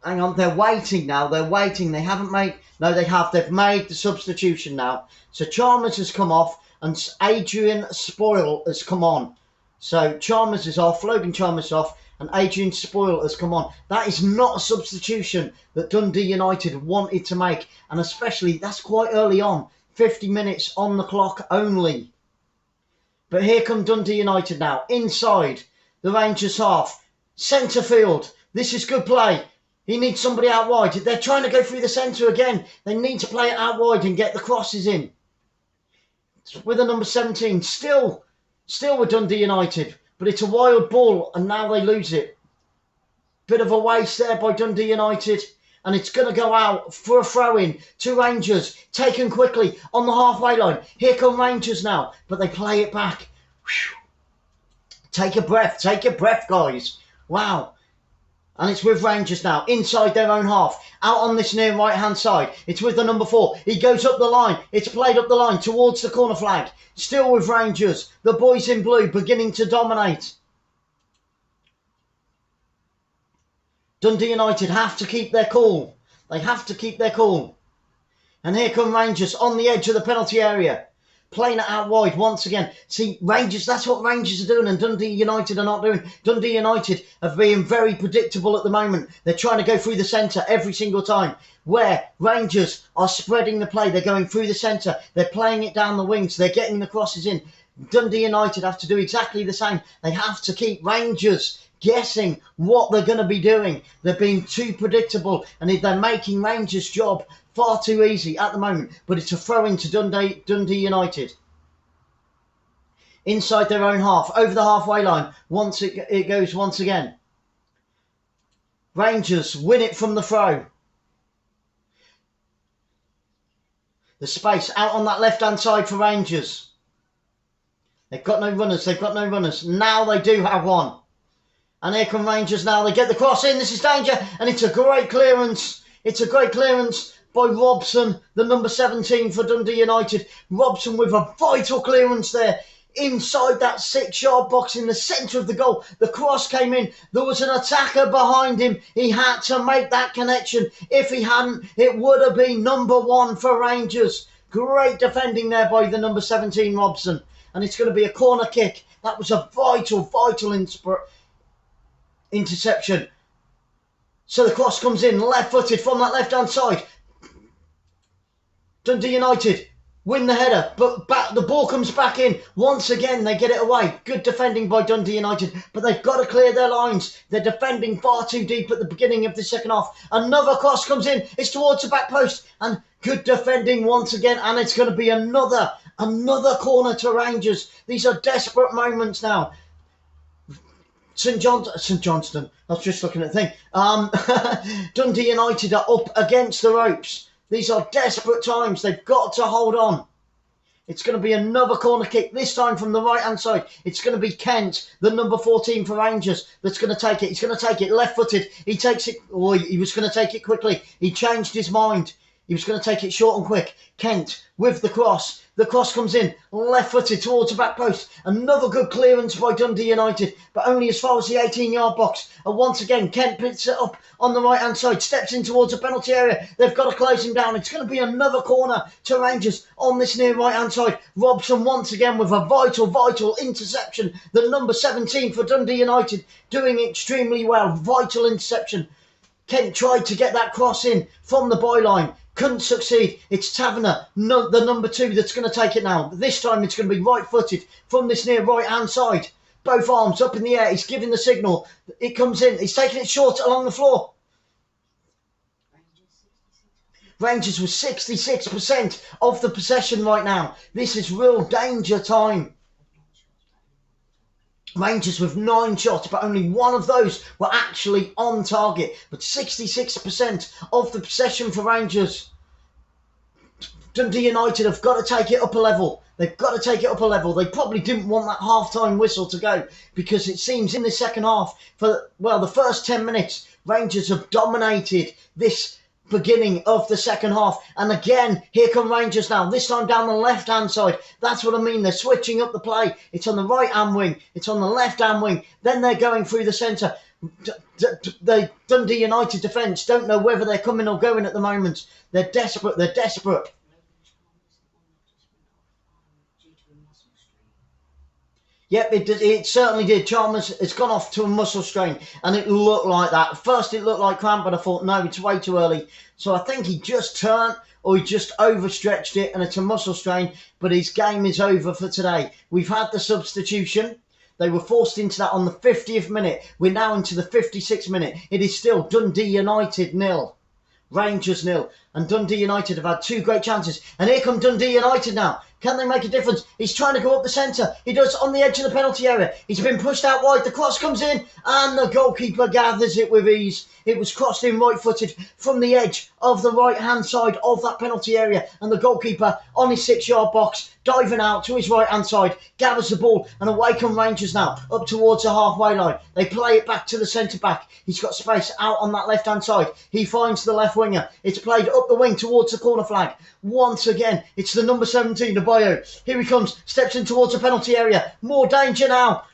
Speaker 1: Hang on, they're waiting now. They're waiting. They haven't made... No, they have. They've made the substitution now. So Chalmers has come off and Adrian Spoil has come on. So Chalmers is off, Logan Chalmers is off, and Adrian Spoil has come on. That is not a substitution that Dundee United wanted to make. And especially, that's quite early on. 50 minutes on the clock only. But here come Dundee United now, inside the Rangers half. Centre field. This is good play. He needs somebody out wide. They're trying to go through the centre again. They need to play it out wide and get the crosses in. With the number 17. Still with Dundee United. But it's a wild ball and now they lose it. Bit of a waste there by Dundee United. And it's going to go out for a throw-in to Rangers. Taken quickly on the halfway line. Here come Rangers now. But they play it back. Whew. Take a breath, guys. Wow. And it's with Rangers now, inside their own half. Out on this near right-hand side. It's with the number 4. He goes up the line. It's played up the line towards the corner flag. Still with Rangers. The boys in blue beginning to dominate. Dundee United have to keep their cool. They have to keep their cool. And here come Rangers on the edge of the penalty area. Playing it out wide once again. See, Rangers, that's what Rangers are doing and Dundee United are not doing. Dundee United are being very predictable at the moment. They're trying to go through the centre every single time. Where Rangers are spreading the play. They're going through the centre. They're playing it down the wings. They're getting the crosses in. Dundee United have to do exactly the same. They have to keep Rangers guessing what they're going to be doing. They're being too predictable and they're making Rangers' job far too easy at the moment. But it's a throw-in to Dundee United. Inside their own half, over the halfway line. Once it goes once again. Rangers win it from the throw. The space out on that left-hand side for Rangers. They've got no runners. Now they do have one. And here come Rangers now. They get the cross in. This is danger. And it's a great clearance. It's a great clearance by Robson, the number 17 for Dundee United. Robson with a vital clearance there. Inside that 6-yard box in the centre of the goal. The cross came in. There was an attacker behind him. He had to make that connection. If he hadn't, it would have been number 1 for Rangers. Great defending there by the number 17, Robson. And it's going to be a corner kick. That was a vital interception. So the cross comes in left-footed from that left-hand side. Dundee United win the header, but the ball comes back in. Once again, they get it away. Good defending by Dundee United, but they've got to clear their lines. They're defending far too deep at the beginning of the second half. Another cross comes in. It's towards the back post, and good defending once again, and it's going to be another corner to Rangers. These are desperate moments now. St Johnstone. I was just looking at the thing. Dundee United are up against the ropes. These are desperate times. They've got to hold on. It's going to be another corner kick, this time from the right-hand side. It's going to be Kent, the number 14 for Rangers, that's going to take it. He's going to take it left-footed. He takes it. Oh, he was going to take it quickly. He changed his mind. He was going to take it short and quick. Kent with the cross. The cross comes in, left-footed towards the back post. Another good clearance by Dundee United, but only as far as the 18-yard box. And once again, Kent picks it up on the right-hand side, steps in towards the penalty area. They've got to close him down. It's going to be another corner to Rangers on this near right-hand side. Robson once again with a vital interception. The number 17 for Dundee United doing extremely well. Vital interception. Kent tried to get that cross in from the byline. Couldn't succeed. It's Taverner, the number 2, that's going to take it now. This time it's going to be right-footed from this near right-hand side. Both arms up in the air. He's giving the signal. It comes in. He's taking it short along the floor. Rangers with 66% of the possession right now. This is real danger time. Rangers with 9 shots, but only 1 of those were actually on target. But 66% of the possession for Rangers. Dundee United have got to take it up a level. They've got to take it up a level. They probably didn't want that half-time whistle to go, because it seems in the second half, for, well, the first 10 minutes, Rangers have dominated this beginning of the second half. And again, here come Rangers now, this time down the left-hand side. That's what I mean. They're switching up the play. It's on the right-hand wing. It's on the left-hand wing. Then they're going through the centre. The Dundee United defence don't know whether they're coming or going at the moment. They're desperate. They're desperate. Yep, it certainly did. Chalmers has gone off to a muscle strain, and it looked like that. At first, it looked like cramp, but I thought, no, it's way too early. So I think he just turned, or he just overstretched it, and it's a muscle strain, but his game is over for today. We've had the substitution. They were forced into that on the 50th minute. We're now into the 56th minute. It is still Dundee United 0. Rangers 0. And Dundee United have had 2 great chances. And here come Dundee United now. Can they make a difference? He's trying to go up the centre. He does on the edge of the penalty area. He's been pushed out wide. The cross comes in and the goalkeeper gathers it with ease. It was crossed in right-footed from the edge of the right-hand side of that penalty area. And the goalkeeper on his 6-yard box, diving out to his right-hand side, gathers the ball, and away come Rangers now, up towards the halfway line. They play it back to the centre-back. He's got space out on that left-hand side. He finds the left winger. It's played up the wing towards the corner flag. Once again, it's the number 17, 𝓣𝓱𝓪𝓷𝓲𝓷𝓰. Here he comes, steps in towards the penalty area. More danger now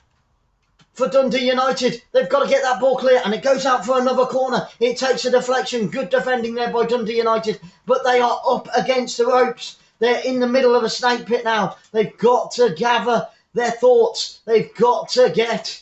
Speaker 1: for Dundee United. They've got to get that ball clear, and it goes out for another corner. It takes a deflection. Good defending there by Dundee United, but they are up against the ropes. They're in the middle of a snake pit now. They've got to gather their thoughts. They've got to get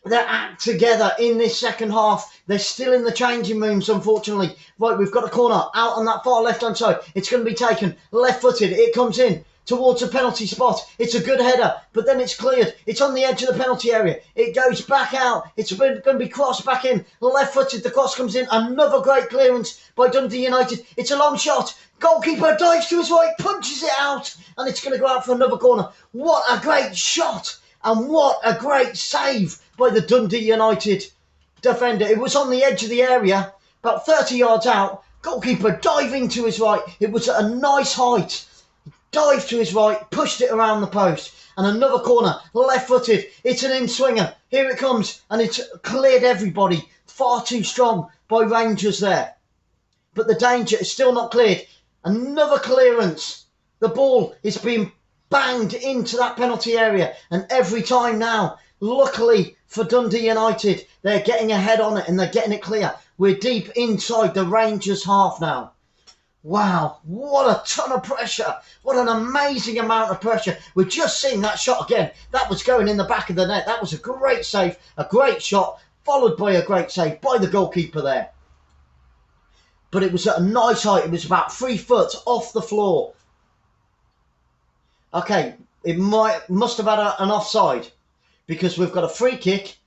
Speaker 1: their act together in this second half. They're still in the changing rooms, unfortunately. Right, we've got a corner out on that far left-hand side. It's going to be taken left-footed. It comes in towards a penalty spot. It's a good header, but then it's cleared. It's on the edge of the penalty area. It goes back out. It's going to be crossed back in. Left-footed, the cross comes in. Another great clearance by Dundee United. It's a long shot. Goalkeeper dives to his right, punches it out, and it's going to go out for another corner. What a great shot, and what a great save by the Dundee United defender. It was on the edge of the area, about 30 yards out. Goalkeeper diving to his right. It was at a nice height. Dived to his right, pushed it around the post, and another corner, left-footed. It's an in-swinger. Here it comes, and it's cleared everybody. Far too strong by Rangers there. But the danger is still not cleared. Another clearance. The ball is being banged into that penalty area, and every time now, luckily for Dundee United, they're getting ahead on it and they're getting it clear. We're deep inside the Rangers half now. Wow, what a ton of pressure. What an amazing amount of pressure. We've just seen that shot again. That was going in the back of the net. That was a great save, a great shot, followed by a great save by the goalkeeper there. But it was at a nice height. It was about 3 foot off the floor. Okay, it must have had an offside, because we've got a free kick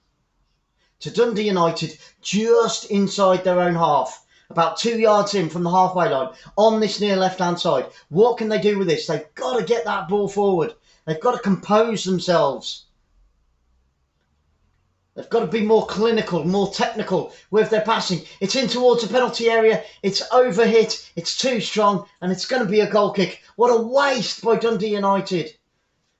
Speaker 1: to Dundee United just inside their own half, about 2 yards in from the halfway line, on this near left-hand side. What can they do with this? They've got to get that ball forward. They've got to compose themselves. They've got to be more clinical, more technical with their passing. It's in towards the penalty area. It's overhit. It's too strong, and it's going to be a goal kick. What a waste by Dundee United. It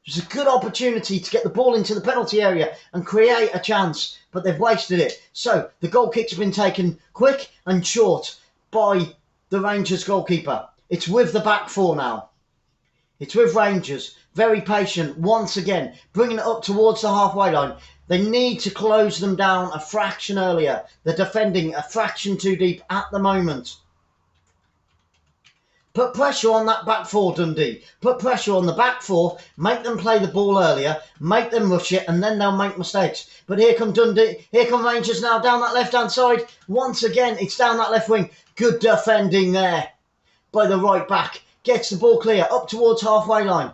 Speaker 1: was a good opportunity to get the ball into the penalty area and create a chance, but they've wasted it. So the goal kick's been taken quick and short by the Rangers goalkeeper. It's with the back 4 now. It's with Rangers. Very patient once again, bringing it up towards the halfway line. They need to close them down a fraction earlier. They're defending a fraction too deep at the moment. Put pressure on that back 4, Dundee. Put pressure on the back 4. Make them play the ball earlier. Make them rush it, and then they'll make mistakes. But here come Dundee. Here come Rangers now down that left-hand side. Once again, it's down that left wing. Good defending there by the right back. Gets the ball clear up towards halfway line.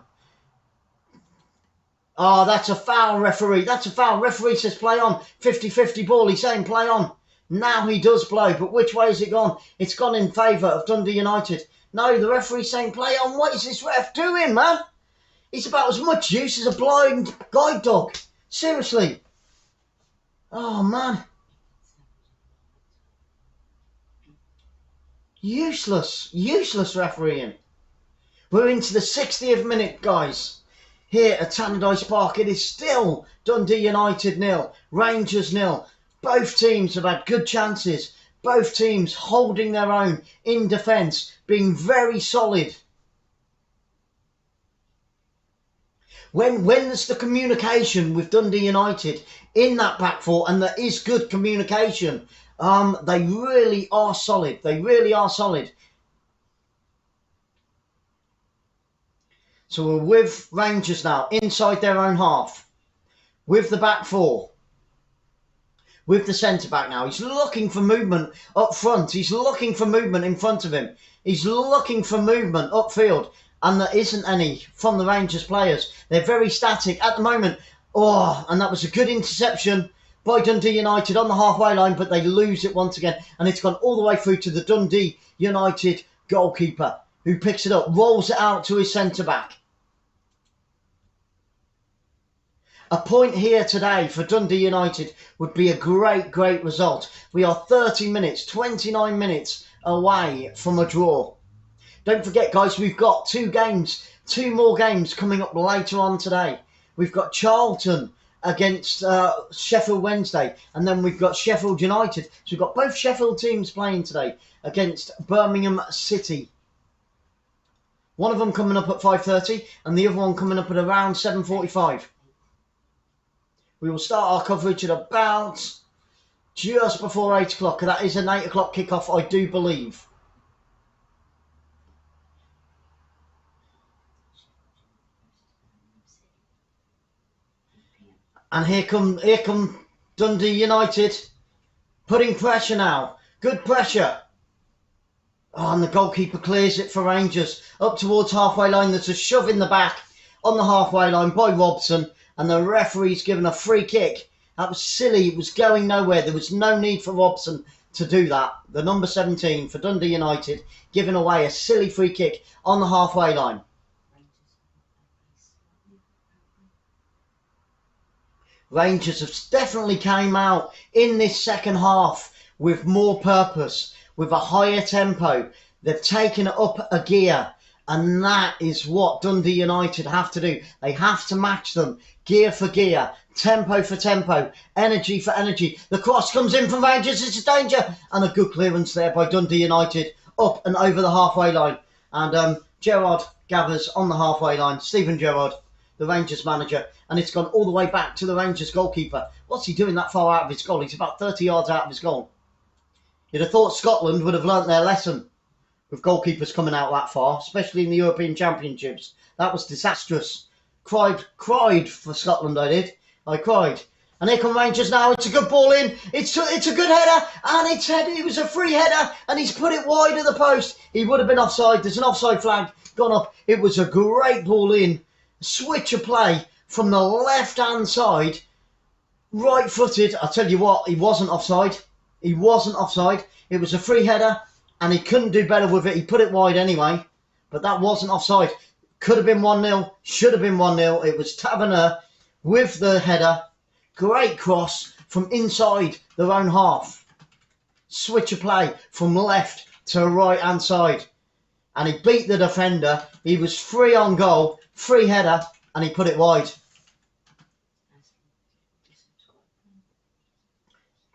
Speaker 1: Oh, that's a foul, referee. That's a foul. Referee says play on. 50-50 ball. He's saying play on. Now he does blow, but which way has it gone? It's gone in favour of Dundee United. No, the referee's saying play on. What is this ref doing, man? He's about as much use as a blind guide dog. Seriously. Oh, man. Useless refereeing. We're into the 60th minute, guys. Here at Tannadice Park, it is still Dundee United 0, Rangers 0. Both teams have had good chances. Both teams holding their own in defence, being very solid. When there's the communication with Dundee United in that back four, and there is good communication, they really are solid. They really are solid. So we're with Rangers now, inside their own half, with the back four, with the centre-back now. He's looking for movement up front. He's looking for movement in front of him. He's looking for movement upfield, and there isn't any from the Rangers players. They're very static at the moment. Oh, and that was a good interception by Dundee United on the halfway line, but they lose it once again, and it's gone all the way through to the Dundee United goalkeeper, who picks it up, rolls it out to his centre-back. A point here today for Dundee United would be a great result. We are 30 minutes, 29 minutes away from a draw. Don't forget, guys, we've got two more games coming up later on today. We've got Charlton against Sheffield Wednesday, and then we've got Sheffield United. So we've got both Sheffield teams playing today against Birmingham City. One of them coming up at 5:30 and the other one coming up at around 7:45. We will start our coverage at about just before 8 o'clock. That is an 8 o'clock kickoff, I do believe. And here come Dundee United, putting pressure now. Good pressure. Oh, and the goalkeeper clears it for Rangers. Up towards halfway line, there's a shove in the back on the halfway line by Robson. And the referee's given a free kick. That was silly. It was going nowhere. There was no need for Robson to do that. The number 17 for Dundee United giving away a silly free kick on the halfway line. Rangers have definitely came out in this second half with more purpose, with a higher tempo. They've taken it up a gear. And that is what Dundee United have to do. They have to match them, gear for gear, tempo for tempo, energy for energy. The cross comes in from Rangers, it's a danger, and a good clearance there by Dundee United, up and over the halfway line. And Gerard gathers on the halfway line, Stephen Gerrard, the Rangers manager, and it's gone all the way back to the Rangers goalkeeper. What's he doing that far out of his goal? He's about 30 yards out of his goal. You'd have thought Scotland would have learnt their lesson with goalkeepers coming out that far, especially in the European Championships. That was disastrous. Cried for Scotland, I did. I cried. And here come Rangers now. It's a good ball in. It's a good header. And it was a free header. And he's put it wide of the post. He would have been offside. There's an offside flag gone up. It was a great ball in. Switch of play from the left-hand side. Right-footed. I'll tell you what, he wasn't offside. He wasn't offside. It was a free header. And he couldn't do better with it. He put it wide anyway. But that wasn't offside. Could have been 1-0. Should have been 1-0. It was 𝓣𝓸𝓲𝓷𝓲𝓷𝓰 with the header. Great cross from inside their own half. Switch of play from left to right hand side. And he beat the defender. He was free on goal. Free header. And he put it wide.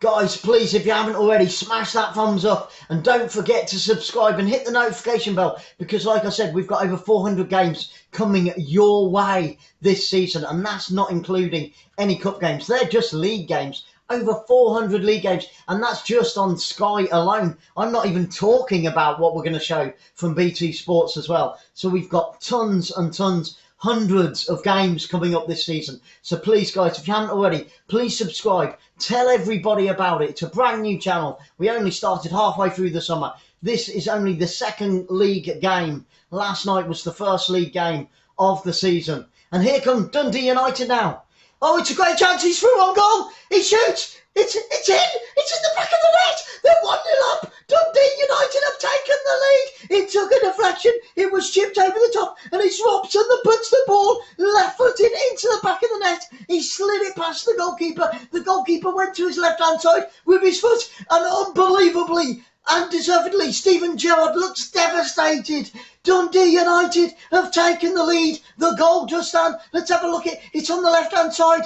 Speaker 1: Guys, please, if you haven't already, smash that thumbs up and don't forget to subscribe and hit the notification bell because, like I said, we've got over 400 games coming your way this season, and that's not including any cup games. They're just league games. Over 400 league games, and that's just on Sky alone. I'm not even talking about what we're going to show from BT Sports as well. So we've got tons and tons, hundreds of games coming up this season. So please, guys, if you haven't already, please subscribe. Tell everybody about it. It's a brand new channel. We only started halfway through the summer. This is only the second league game. Last night was the first league game of the season. And here come Dundee United now. Oh, it's a great chance. He's through on goal. He shoots. It's in. It's in the back of the net. They're 1-0 up. Dundee United have taken the lead. It took a deflection. It was chipped over the top, and it's Robson that puts the ball left-footed into the back of the net. He slid it past the goalkeeper. The goalkeeper went to his left-hand side with his foot, and unbelievably and deservedly, Steven Gerrard looks devastated. Dundee United have taken the lead. The goal just stand. Let's have a look at it. It's on the left-hand side.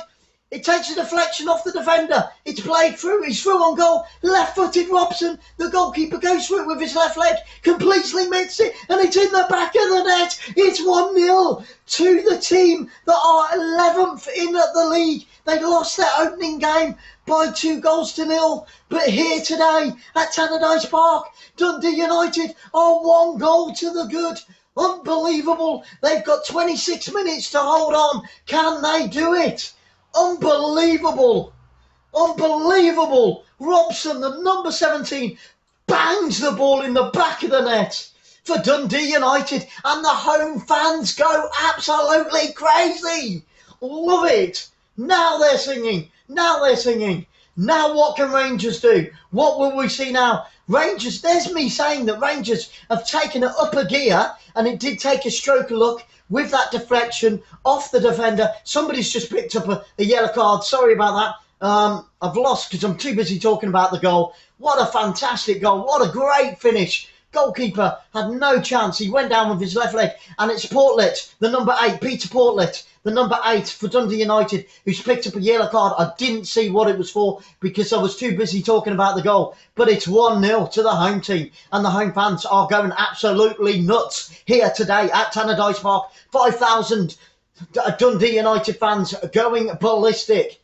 Speaker 1: It takes a deflection off the defender. It's played through. He's through on goal. Left-footed Robson. The goalkeeper goes through it with his left leg. Completely missed it. And it's in the back of the net. It's 1-0 to the team that are 11th in the league. They lost their opening game by 2-0. But here today at Tannadice Park, Dundee United are 1 goal to the good. Unbelievable. They've got 26 minutes to hold on. Can they do it? Unbelievable. Unbelievable. Robson, the number 17, bangs the ball in the back of the net for Dundee United, and the home fans go absolutely crazy. Love it. Now they're singing. Now they're singing. Now what can Rangers do? What will we see now? Rangers, there's me saying that Rangers have taken it up a gear, and it did take a stroke of luck with that deflection off the defender. Somebody's just picked up a yellow card. Sorry about that. I've lost because I'm too busy talking about the goal. What a fantastic goal. What a great finish. Goalkeeper had no chance. He went down with his left leg, and it's Portlett, the number 8, Peter Portlett, the number 8 for Dundee United, who's picked up a yellow card. I didn't see what it was for because I was too busy talking about the goal. But it's 1-0 to the home team, and the home fans are going absolutely nuts here today at Tannadice Park. 5,000 Dundee United fans going ballistic.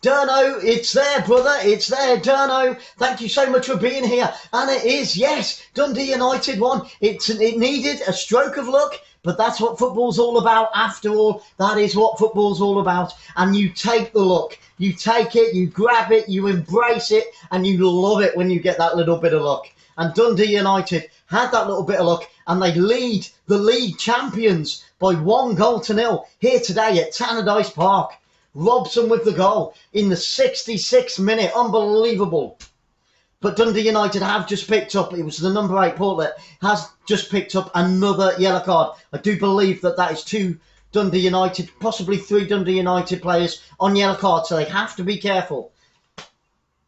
Speaker 1: Durno, it's there, brother. It's there, Durno. Thank you so much for being here. And it is, yes, Dundee United won. It needed a stroke of luck, but that's what football's all about. After all, that is what football's all about. And you take the luck. You take it, you grab it, you embrace it, and you love it when you get that little bit of luck. And Dundee United had that little bit of luck, and they lead the league champions by 1-0 here today at Tannadice Park. Robson with the goal in the 66th minute. Unbelievable. But Dundee United have just picked up, it was the number 8 Portlet, has just picked up another yellow card. I do believe that is 2 Dundee United, possibly 3 Dundee United players on yellow cards, so they have to be careful.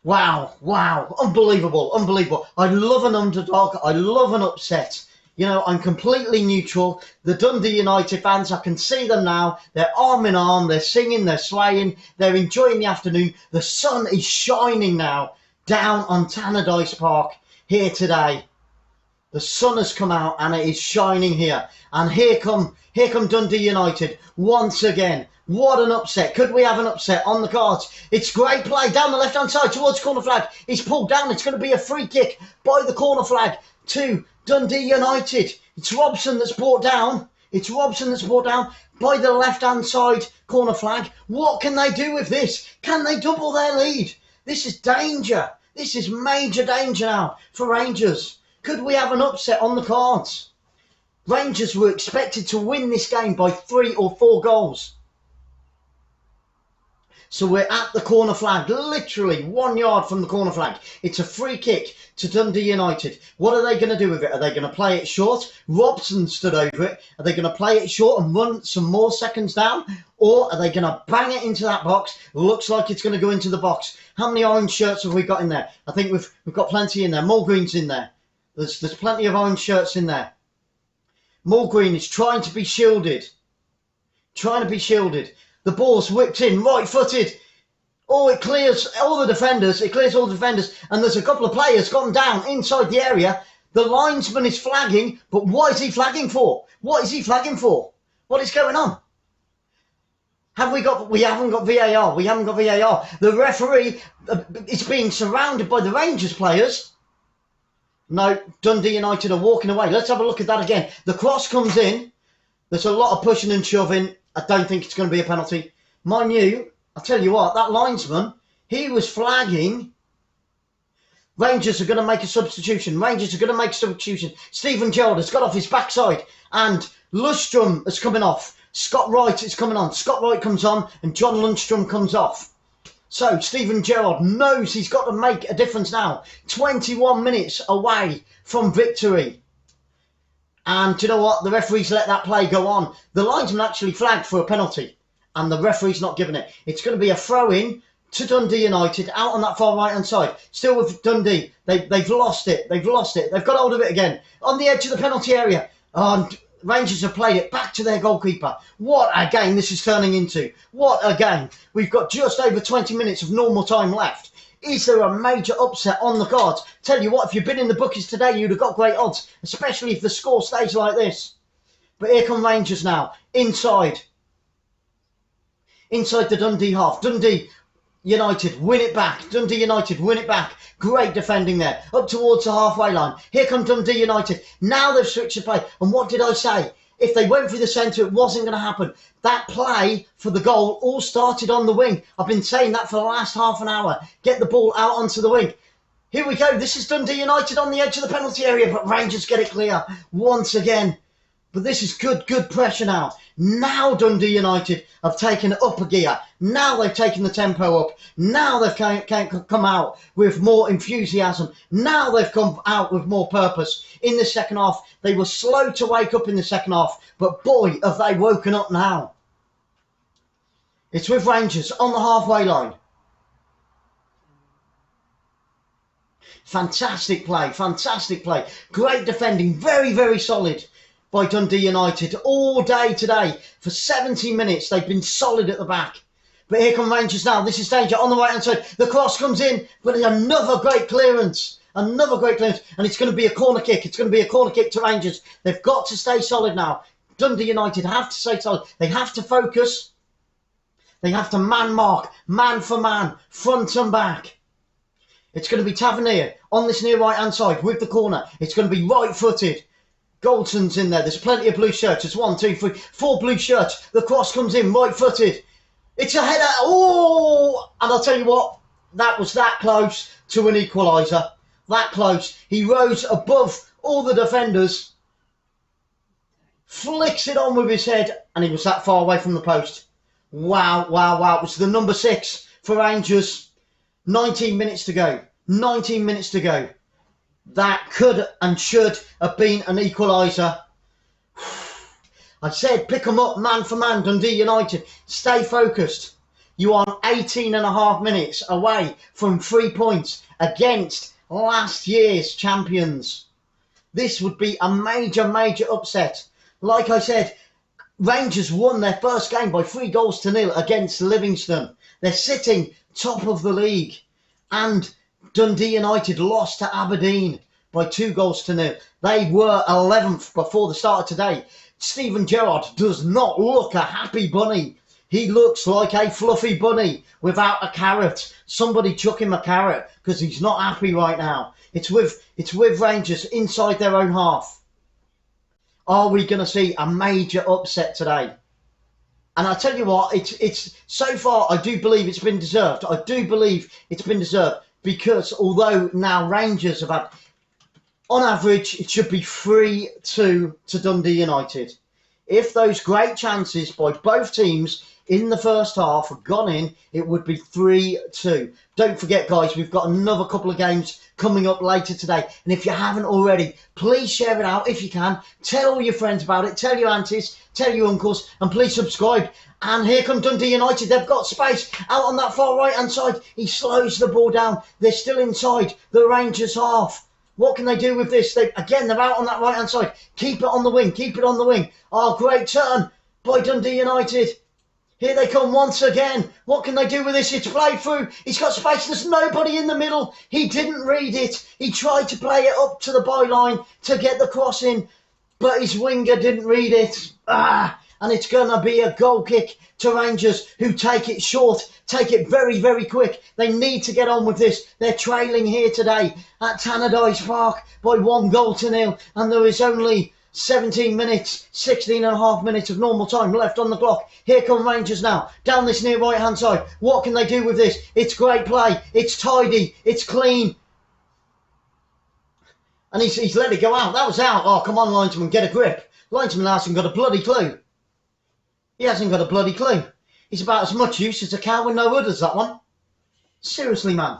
Speaker 1: Wow, wow, unbelievable, unbelievable. I love an underdog. I love an upset. You know, I'm completely neutral. The Dundee United fans, I can see them now. They're arm in arm. They're singing. They're swaying. They're enjoying the afternoon. The sun is shining now down on Tannadice Park here today. The sun has come out and it is shining here. And here come Dundee United once again. What an upset. Could we have an upset on the cards? It's great play down the left-hand side towards corner flag. It's pulled down. It's going to be a free kick by the corner flag to Dundee United. It's Robson that's brought down. It's Robson that's brought down by the left-hand side corner flag. What can they do with this? Can they double their lead? This is danger. This is major danger now for Rangers. Could we have an upset on the cards? Rangers were expected to win this game by 3 or 4 goals. So we're at the corner flag, literally 1 yard from the corner flag. It's a free kick to Dundee United. What are they going to do with it? Are they going to play it short? Robson stood over it. Are they going to play it short and run some more seconds down? Or are they going to bang it into that box? Looks like it's going to go into the box. How many orange shirts have we got in there? I think we've got plenty in there. Mulgreen's in there. There's plenty of orange shirts in there. Mulgreen is trying to be shielded. Trying to be shielded. The ball's whipped in, right-footed. Oh, it clears all the defenders. It clears all the defenders. And there's a couple of players gone down inside the area. The linesman is flagging, but what is he flagging for? What is he flagging for? What is going on? We haven't got VAR. We haven't got VAR. The referee is being surrounded by the Rangers players. No, Dundee United are walking away. Let's have a look at that again. The cross comes in. There's a lot of pushing and shoving. I don't think it's going to be a penalty. Mind you, I'll tell you what, that linesman, he was flagging. Rangers are going to make a substitution. Rangers are going to make a substitution. Steven Gerrard has got off his backside and Lushtrum is coming off. Scott Wright is coming on. Scott Wright comes on and John Lundstrom comes off. So Steven Gerrard knows he's got to make a difference now. 21 minutes away from victory. And do you know what? The referee's let that play go on. The linesman actually flagged for a penalty. And the referee's not giving it. It's going to be a throw-in to Dundee United out on that far right-hand side. Still with Dundee. They've lost it. They've lost it. They've got hold of it again. On the edge of the penalty area. And Rangers have played it back to their goalkeeper. What a game this is turning into. What a game. We've got just over 20 minutes of normal time left. Is there a major upset on the cards? Tell you what, if you've been in the bookies today, you'd have got great odds, especially if the score stays like this. But here come Rangers now, inside the Dundee half. Dundee United win it back. Dundee United win it back. Great defending there. Up towards the halfway line. Here come Dundee United. Now they've switched the play. And what did I say? If they went through the centre, it wasn't going to happen. That play for the goal all started on the wing. I've been saying that for the last half an hour. Get the ball out onto the wing. Here we go. This is Dundee United on the edge of the penalty area. But Rangers get it clear once again. But this is good pressure now. Now Dundee United have taken up a gear. Now they've taken the tempo up. Now they've come out with more enthusiasm. Now they've come out with more purpose. In the second half, they were slow to wake up in the second half. But boy, have they woken up now. It's with Rangers on the halfway line. Fantastic play, fantastic play. Great defending, very solid by Dundee United all day today. For 70 minutes, they've been solid at the back. But here come Rangers now. This is danger on the right-hand side. The cross comes in, but another great clearance. Another great clearance. And it's going to be a corner kick. It's going to be a corner kick to Rangers. They've got to stay solid now. Dundee United have to stay solid. They have to focus. They have to man mark, man for man, front and back. It's going to be Tavernier on this near right-hand side with the corner. It's going to be right-footed. Goldson's in there. There's plenty of blue shirts. It's 1, 2, 3, 4 blue shirts. The cross comes in right-footed. It's a header. Oh! And I'll tell you what, that was that close to an equaliser. That close. He rose above all the defenders, flicks it on with his head, and he was that far away from the post. Wow. It was the number 6 for Rangers. 19 minutes to go. 19 minutes to go. That could and should have been an equaliser. I said pick them up man for man, Dundee United. Stay focused. You are 18.5 minutes away from 3 points against last year's champions. This would be a major upset. Like I said, Rangers won their first game by 3-0 against Livingston. They're sitting top of the league. And Dundee United lost to Aberdeen by 2-0. They were 11th before the start of today. Steven Gerrard does not look a happy bunny. He looks like a fluffy bunny without a carrot. Somebody chuck him a carrot because he's not happy right now. It's with Rangers inside their own half. Are we going to see a major upset today? And I tell you what, it's so far I do believe it's been deserved. I do believe it's been deserved because although now Rangers have had, on average, it should be 3-2 to Dundee United. If those great chances by both teams in the first half had gone in, it would be 3-2. Don't forget, guys, we've got another couple of games coming up later today. And if you haven't already, please share it out if you can. Tell all your friends about it. Tell your aunties, tell your uncles, and please subscribe. And here come Dundee United. They've got space out on that far right-hand side. He slows the ball down. They're still inside the Rangers half. What can they do with this? They're out on that right-hand side. Keep it on the wing. Keep it on the wing. Oh, great turn by Dundee United. Here they come once again. What can they do with this? It's played through. He's got space. There's nobody in the middle. He didn't read it. He tried to play it up to the byline to get the cross in, but his winger didn't read it. And it's going to be a goal kick to Rangers, who take it short, take it very quick. They need to get on with this. They're trailing here today at Tannadice Park by 1-0, and there is only 16 and a half minutes of normal time left on the clock. Here come Rangers now, down this near right-hand side. What can they do with this? It's great play. It's tidy. It's clean. And he's let it go out. That was out. Oh, come on, linesman, get a grip. Linesman hasn't got a bloody clue. He hasn't got a bloody clue. He's about as much use as a cow with no udders, that one. Seriously, man.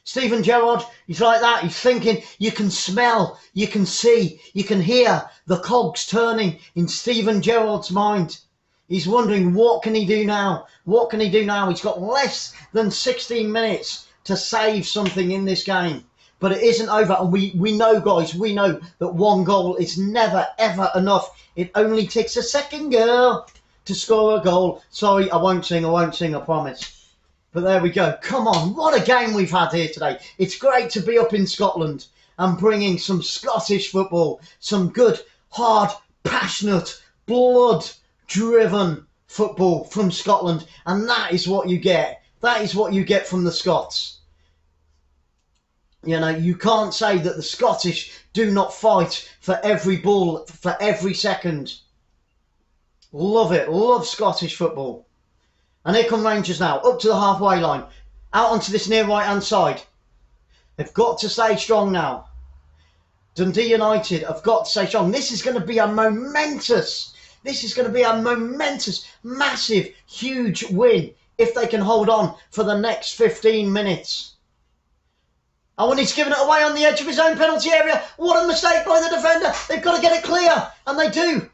Speaker 1: Steven Gerrard, he's like that. He's thinking. You can smell, you can see, you can hear the cogs turning in Steven Gerrard's mind. He's wondering, what can he do now? What can he do now? He's got less than 16 minutes to save something in this game. But it isn't over. And we know, guys, we know that one goal is never, ever enough. It only takes a second girl to score a goal. Sorry, I won't sing, I promise. But there we go. Come on, what a game we've had here today. It's great to be up in Scotland and bringing some Scottish football, some good, hard, passionate, blood-driven football from Scotland. And that is what you get. That is what you get from the Scots. You know, you can't say that the Scottish do not fight for every ball, for every second. Love it. Love Scottish football. And here come Rangers now, up to the halfway line. Out onto this near right-hand side. They've got to stay strong now. Dundee United have got to stay strong. This is going to be a momentous, massive, huge win if they can hold on for the next 15 minutes. Oh, and he's given it away on the edge of his own penalty area. What a mistake by the defender. They've got to get it clear, and they do.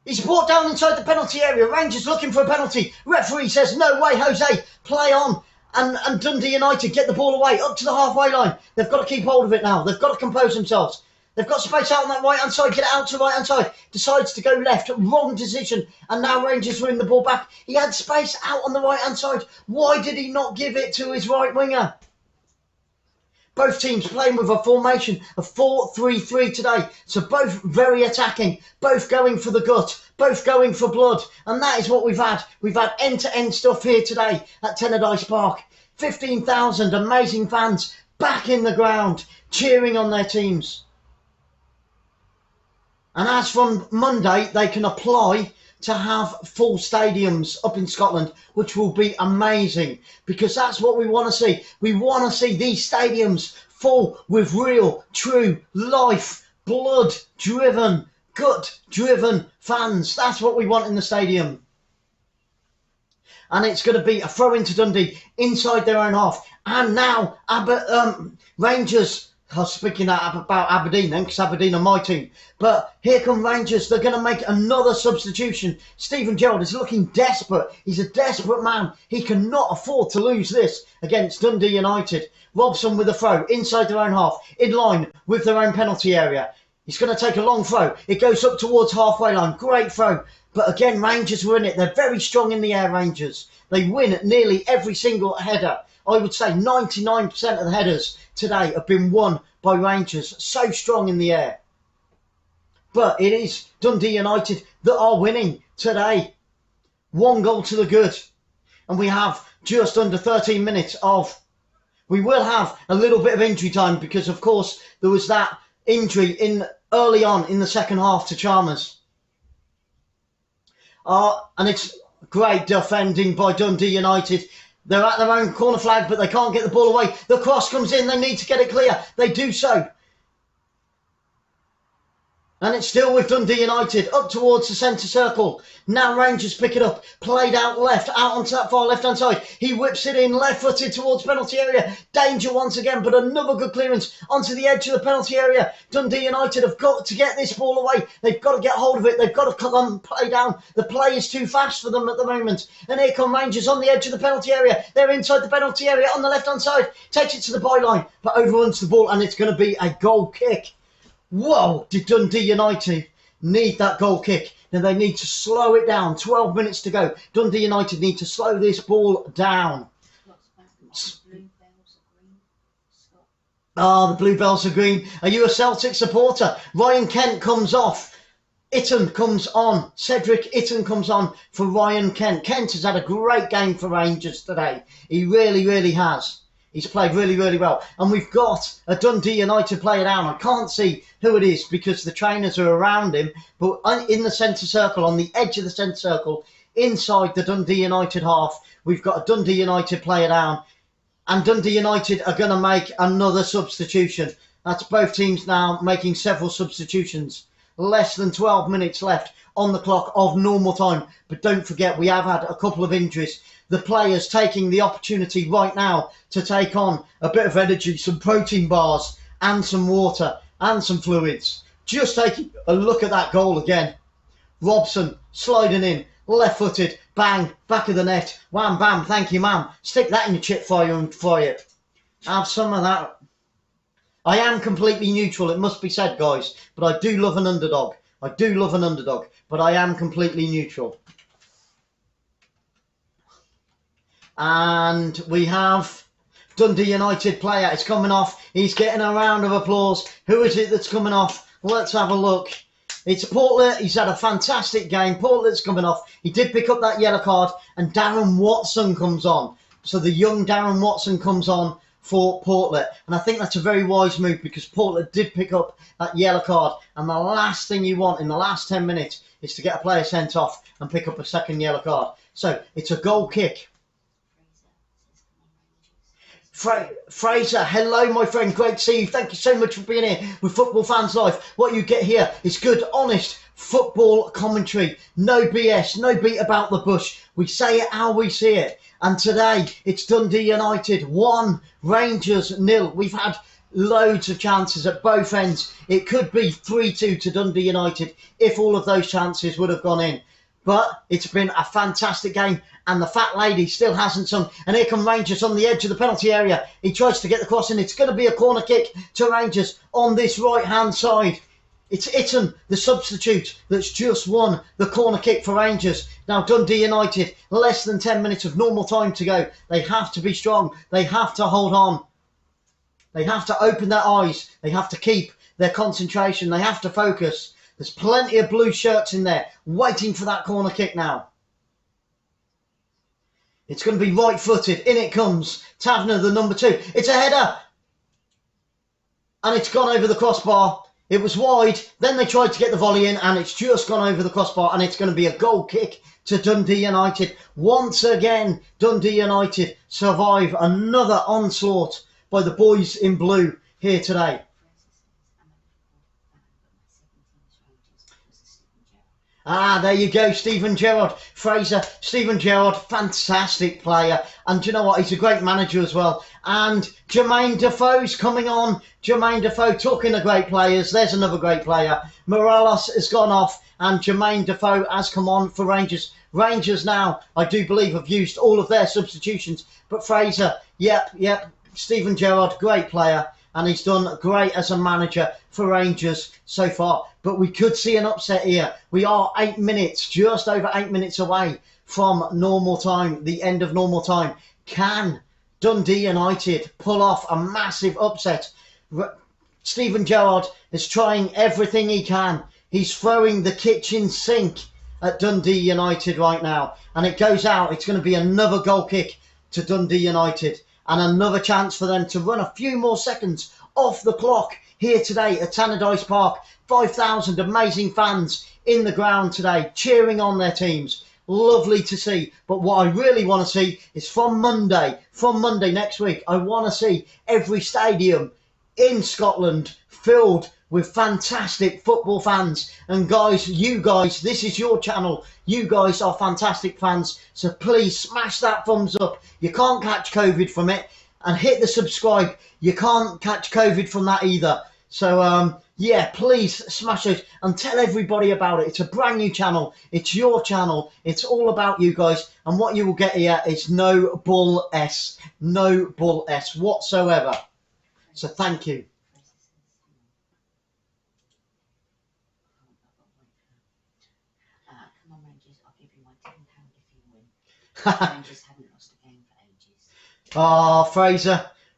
Speaker 1: He's brought down inside the penalty area. Rangers looking for a penalty. Referee says, no way, Jose, play on. And Dundee United get the ball away up to the halfway line. They've got to keep hold of it now. They've got to compose themselves. They've got space out on that right-hand side. Get it out to the right-hand side. Decides to go left. Wrong decision. And now Rangers win the ball back. He had space out on the right-hand side. Why did he not give it to his right winger? Both teams playing with a formation of 4-3-3 today. So both very attacking, both going for the gut, both going for blood. And that is what we've had. We've had end-to-end stuff here today at Tannadice Park. 15,000 amazing fans back in the ground, cheering on their teams. And as from Monday, they can apply to have full stadiums up in Scotland, which will be amazing, because that's what we want to see. We want to see these stadiums full with real, true, life, blood-driven, gut-driven fans. That's what we want in the stadium. And it's going to be a throw into Dundee inside their own half. And now Rangers. I was speaking about Aberdeen then, because Aberdeen are my team. But here come Rangers. They're going to make another substitution. Steven Gerrard is looking desperate. He's a desperate man. He cannot afford to lose this against Dundee United. Robson with a throw inside their own half, in line with their own penalty area. He's going to take a long throw. It goes up towards halfway line. Great throw. But again, Rangers were in it. They're very strong in the air, Rangers. They win at nearly every single header. I would say 99% of the headers today have been won by Rangers. So strong in the air. But it is Dundee United that are winning today. 1 goal to the good. And we have just under 13 minutes of... We will have a little bit of injury time because, of course, there was that injury early on in the second half to Chalmers. And it's great defending by Dundee United. They're at their own corner flag, but they can't get the ball away. The cross comes in. They need to get it clear. They do so. And it's still with Dundee United up towards the centre circle. Now Rangers pick it up. Played out left, out onto that far left-hand side. He whips it in left-footed towards penalty area. Danger once again, but another good clearance onto the edge of the penalty area. Dundee United have got to get this ball away. They've got to get hold of it. They've got to come and play down. The play is too fast for them at the moment. And here come Rangers on the edge of the penalty area. They're inside the penalty area on the left-hand side. Takes it to the byline, but overruns the ball, and it's going to be a goal kick. Whoa, did Dundee United need that goal kick? Then they need to slow it down. 12 minutes to go. Dundee United need to slow this ball down. The bluebells are green. Are you a Celtic supporter? Ryan Kent comes off. Itten comes on. Cedric Itten comes on for Ryan Kent. Kent has had a great game for Rangers today. He really, really has. He's played really, really well. And we've got a Dundee United player down. I can't see who it is because the trainers are around him. But in the centre circle, on the edge of the centre circle, inside the Dundee United half, we've got a Dundee United player down. And Dundee United are going to make another substitution. That's both teams now making several substitutions. Less than 12 minutes left on the clock of normal time. But don't forget, we have had a couple of injuries. The players taking the opportunity right now to take on a bit of energy, some protein bars and some water and some fluids. Just taking a look at that goal again. Robson sliding in, left-footed, bang, back of the net, wham, bam, thank you, ma'am. Stick that in your chip fryer and fry it. Have some of that. I am completely neutral, it must be said, guys, but I do love an underdog. I do love an underdog, but I am completely neutral. And we have Dundee United player. It's coming off. He's getting a round of applause. Who is it that's coming off? Let's have a look. It's Portlet. He's had a fantastic game. Portlet's coming off. He did pick up that yellow card, and Darren Watson comes on. So the young Darren Watson comes on for Portlet. And I think that's a very wise move, because Portlet did pick up that yellow card. And the last thing you want in the last 10 minutes is to get a player sent off and pick up a second yellow card. So it's a goal kick. Fraser, hello my friend, great to see you. Thank you so much for being here with Football Fans Live. What you get here is good, honest football commentary. No BS, no beat about the bush. We say it how we see it. And today it's Dundee United 1, Rangers 0. We've had loads of chances at both ends. It could be 3-2 to Dundee United if all of those chances would have gone in. But it's been a fantastic game, and the fat lady still hasn't sung. And here come Rangers on the edge of the penalty area. He tries to get the cross in. It's going to be a corner kick to Rangers on this right-hand side. It's Itten, the substitute, that's just won the corner kick for Rangers. Now Dundee United, less than 10 minutes of normal time to go. They have to be strong. They have to hold on. They have to open their eyes. They have to keep their concentration. They have to focus. There's plenty of blue shirts in there waiting for that corner kick now. It's going to be right-footed. In it comes 𝓣𝓸𝓲𝓷𝓲𝓷𝓰, the number 2. It's a header. And it's gone over the crossbar. It was wide. Then they tried to get the volley in, and it's just gone over the crossbar. And it's going to be a goal kick to Dundee United. Once again, Dundee United survive another onslaught by the boys in blue here today. Ah, there you go, Steven Gerrard. Fraser, Steven Gerrard, fantastic player. And do you know what? He's a great manager as well. And Jermaine Defoe's coming on. Jermaine Defoe, talking of great players. There's another great player. Morales has gone off, and Jermaine Defoe has come on for Rangers. Rangers now, I do believe, have used all of their substitutions. But Fraser, yep, Steven Gerrard, great player. And he's done great as a manager for Rangers so far. But we could see an upset here. We are 8 minutes, just over 8 minutes away from normal time, the end of normal time. Can Dundee United pull off a massive upset? Steven Gerrard is trying everything he can. He's throwing the kitchen sink at Dundee United right now. And it goes out. It's going to be another goal kick to Dundee United. And another chance for them to run a few more seconds off the clock here today at Tannadice Park. 5,000 amazing fans in the ground today, cheering on their teams. Lovely to see. But what I really want to see is from Monday next week, I want to see every stadium in Scotland filled with fantastic football fans. And guys, you guys, this is your channel. You guys are fantastic fans. So please smash that thumbs up. You can't catch COVID from it. And hit the subscribe. You can't catch COVID from that either. So, yeah, please smash it and tell everybody about it. It's a brand new channel. It's your channel. It's all about you guys. And what you will get here is no bull S. No bull S whatsoever. So thank you.
Speaker 2: Come on, Rangers, I'll give you my £10 if you win. Rangers haven't lost a game for ages.
Speaker 1: Oh,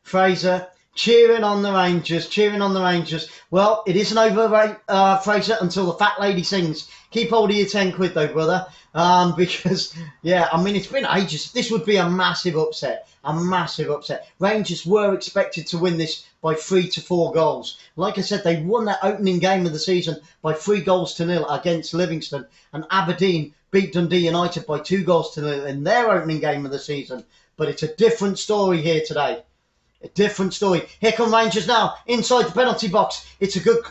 Speaker 1: Fraser, cheering on the Rangers, cheering on the Rangers. Well, it isn't over, Fraser, until the fat lady sings. Keep hold of your 10 quid though, brother. Because, yeah, I mean, it's been ages. This would be a massive upset. A massive upset. Rangers were expected to win this by 3 to 4 goals. Like I said, they won their opening game of the season by 3-0 against Livingston. And Aberdeen beat Dundee United by 2-0 in their opening game of the season. But it's a different story here today. A different story. Here come Rangers now, inside the penalty box. It's a good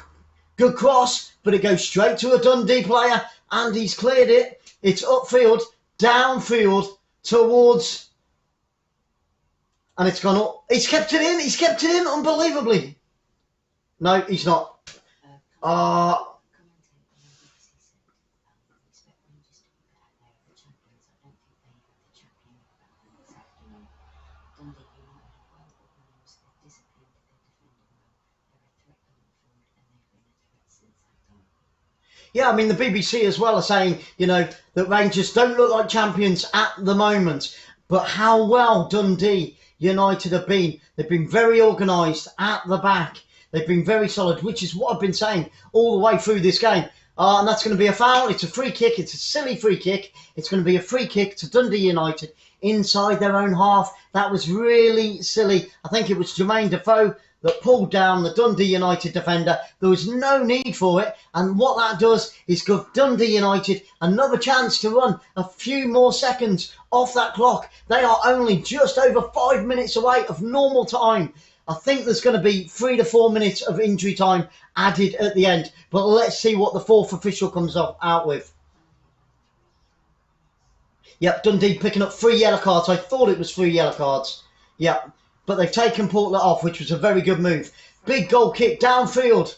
Speaker 1: Good cross, but it goes straight to a Dundee player, and he's cleared it. It's upfield, downfield, towards... And it's gone up. He's kept it in. He's kept it in, unbelievably. No, he's not. Yeah, I mean, the BBC as well are saying, you know, that Rangers don't look like champions at the moment. But how well Dundee United have been. They've been very organised at the back. They've been very solid, which is what I've been saying all the way through this game. And that's going to be a foul. It's a free kick. It's a silly free kick. It's going to be a free kick to Dundee United inside their own half. That was really silly. I think it was 𝓳𝓸𝓷𝓲𝓷𝓰 that pulled down the Dundee United defender. There was no need for it. And what that does is give Dundee United another chance to run a few more seconds off that clock. They are only just over 5 minutes away of normal time. I think there's going to be 3 to 4 minutes of injury time added at the end. But let's see what the fourth official comes out with. Yep, Dundee picking up 3 yellow cards. I thought it was 3 yellow cards. Yep, but they've taken Portland off, which was a very good move. Big goal kick downfield.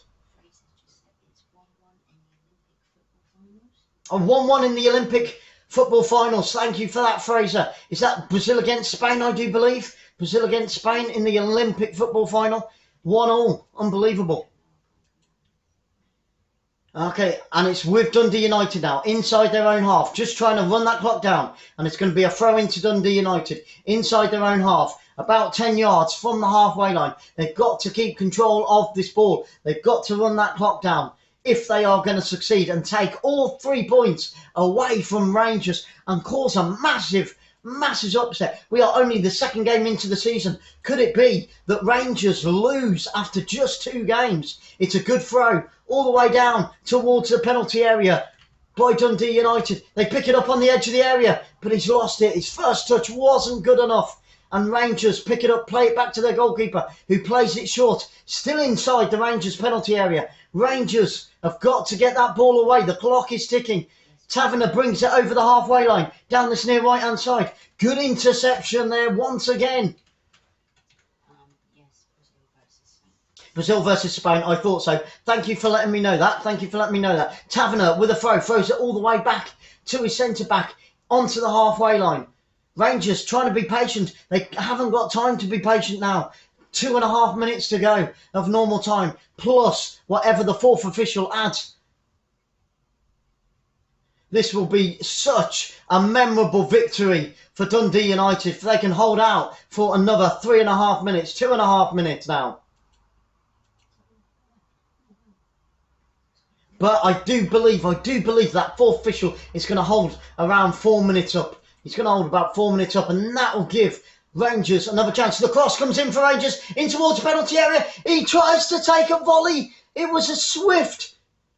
Speaker 1: A 1-1 in the Olympic football finals. Thank you for that, Fraser. Is that Brazil against Spain, I do believe? Brazil against Spain in the Olympic football final. 1-1. Unbelievable. Okay, and it's with Dundee United now, inside their own half, just trying to run that clock down. And it's going to be a throw into Dundee United, inside their own half, about 10 yards from the halfway line. They've got to keep control of this ball. They've got to run that clock down if they are going to succeed and take all 3 points away from Rangers and cause a massive upset. We are only the 2nd game into the season. Could it be that Rangers lose after just 2 games? It's a good throw all the way down towards the penalty area by Dundee United. They pick it up on the edge of the area, but he's lost it. His first touch wasn't good enough. And Rangers pick it up, play it back to their goalkeeper, who plays it short, still inside the Rangers penalty area. Rangers have got to get that ball away. The clock is ticking. 𝓤𝓸𝓷𝓲𝓷𝓰 over the halfway line, down this near right-hand side. Good interception there once again.
Speaker 2: Yes,
Speaker 1: Brazil versus Spain, I thought so. Thank you for letting me know that. 𝓤𝓸𝓷𝓲𝓷𝓰 with a throw, throws it all the way back to his centre-back onto the halfway line. Rangers trying to be patient. They haven't got time to be patient now. 2.5 minutes to go of normal time, plus whatever the fourth official adds. This will be such a memorable victory for Dundee United if they can hold out for another 3.5 minutes, 2.5 minutes now. But I do believe that fourth official is going to hold around 4 minutes up. He's going to hold about 4 minutes up, and that will give Rangers another chance. The cross comes in for Rangers, in towards the penalty area. He tries to take a volley. It was a swift.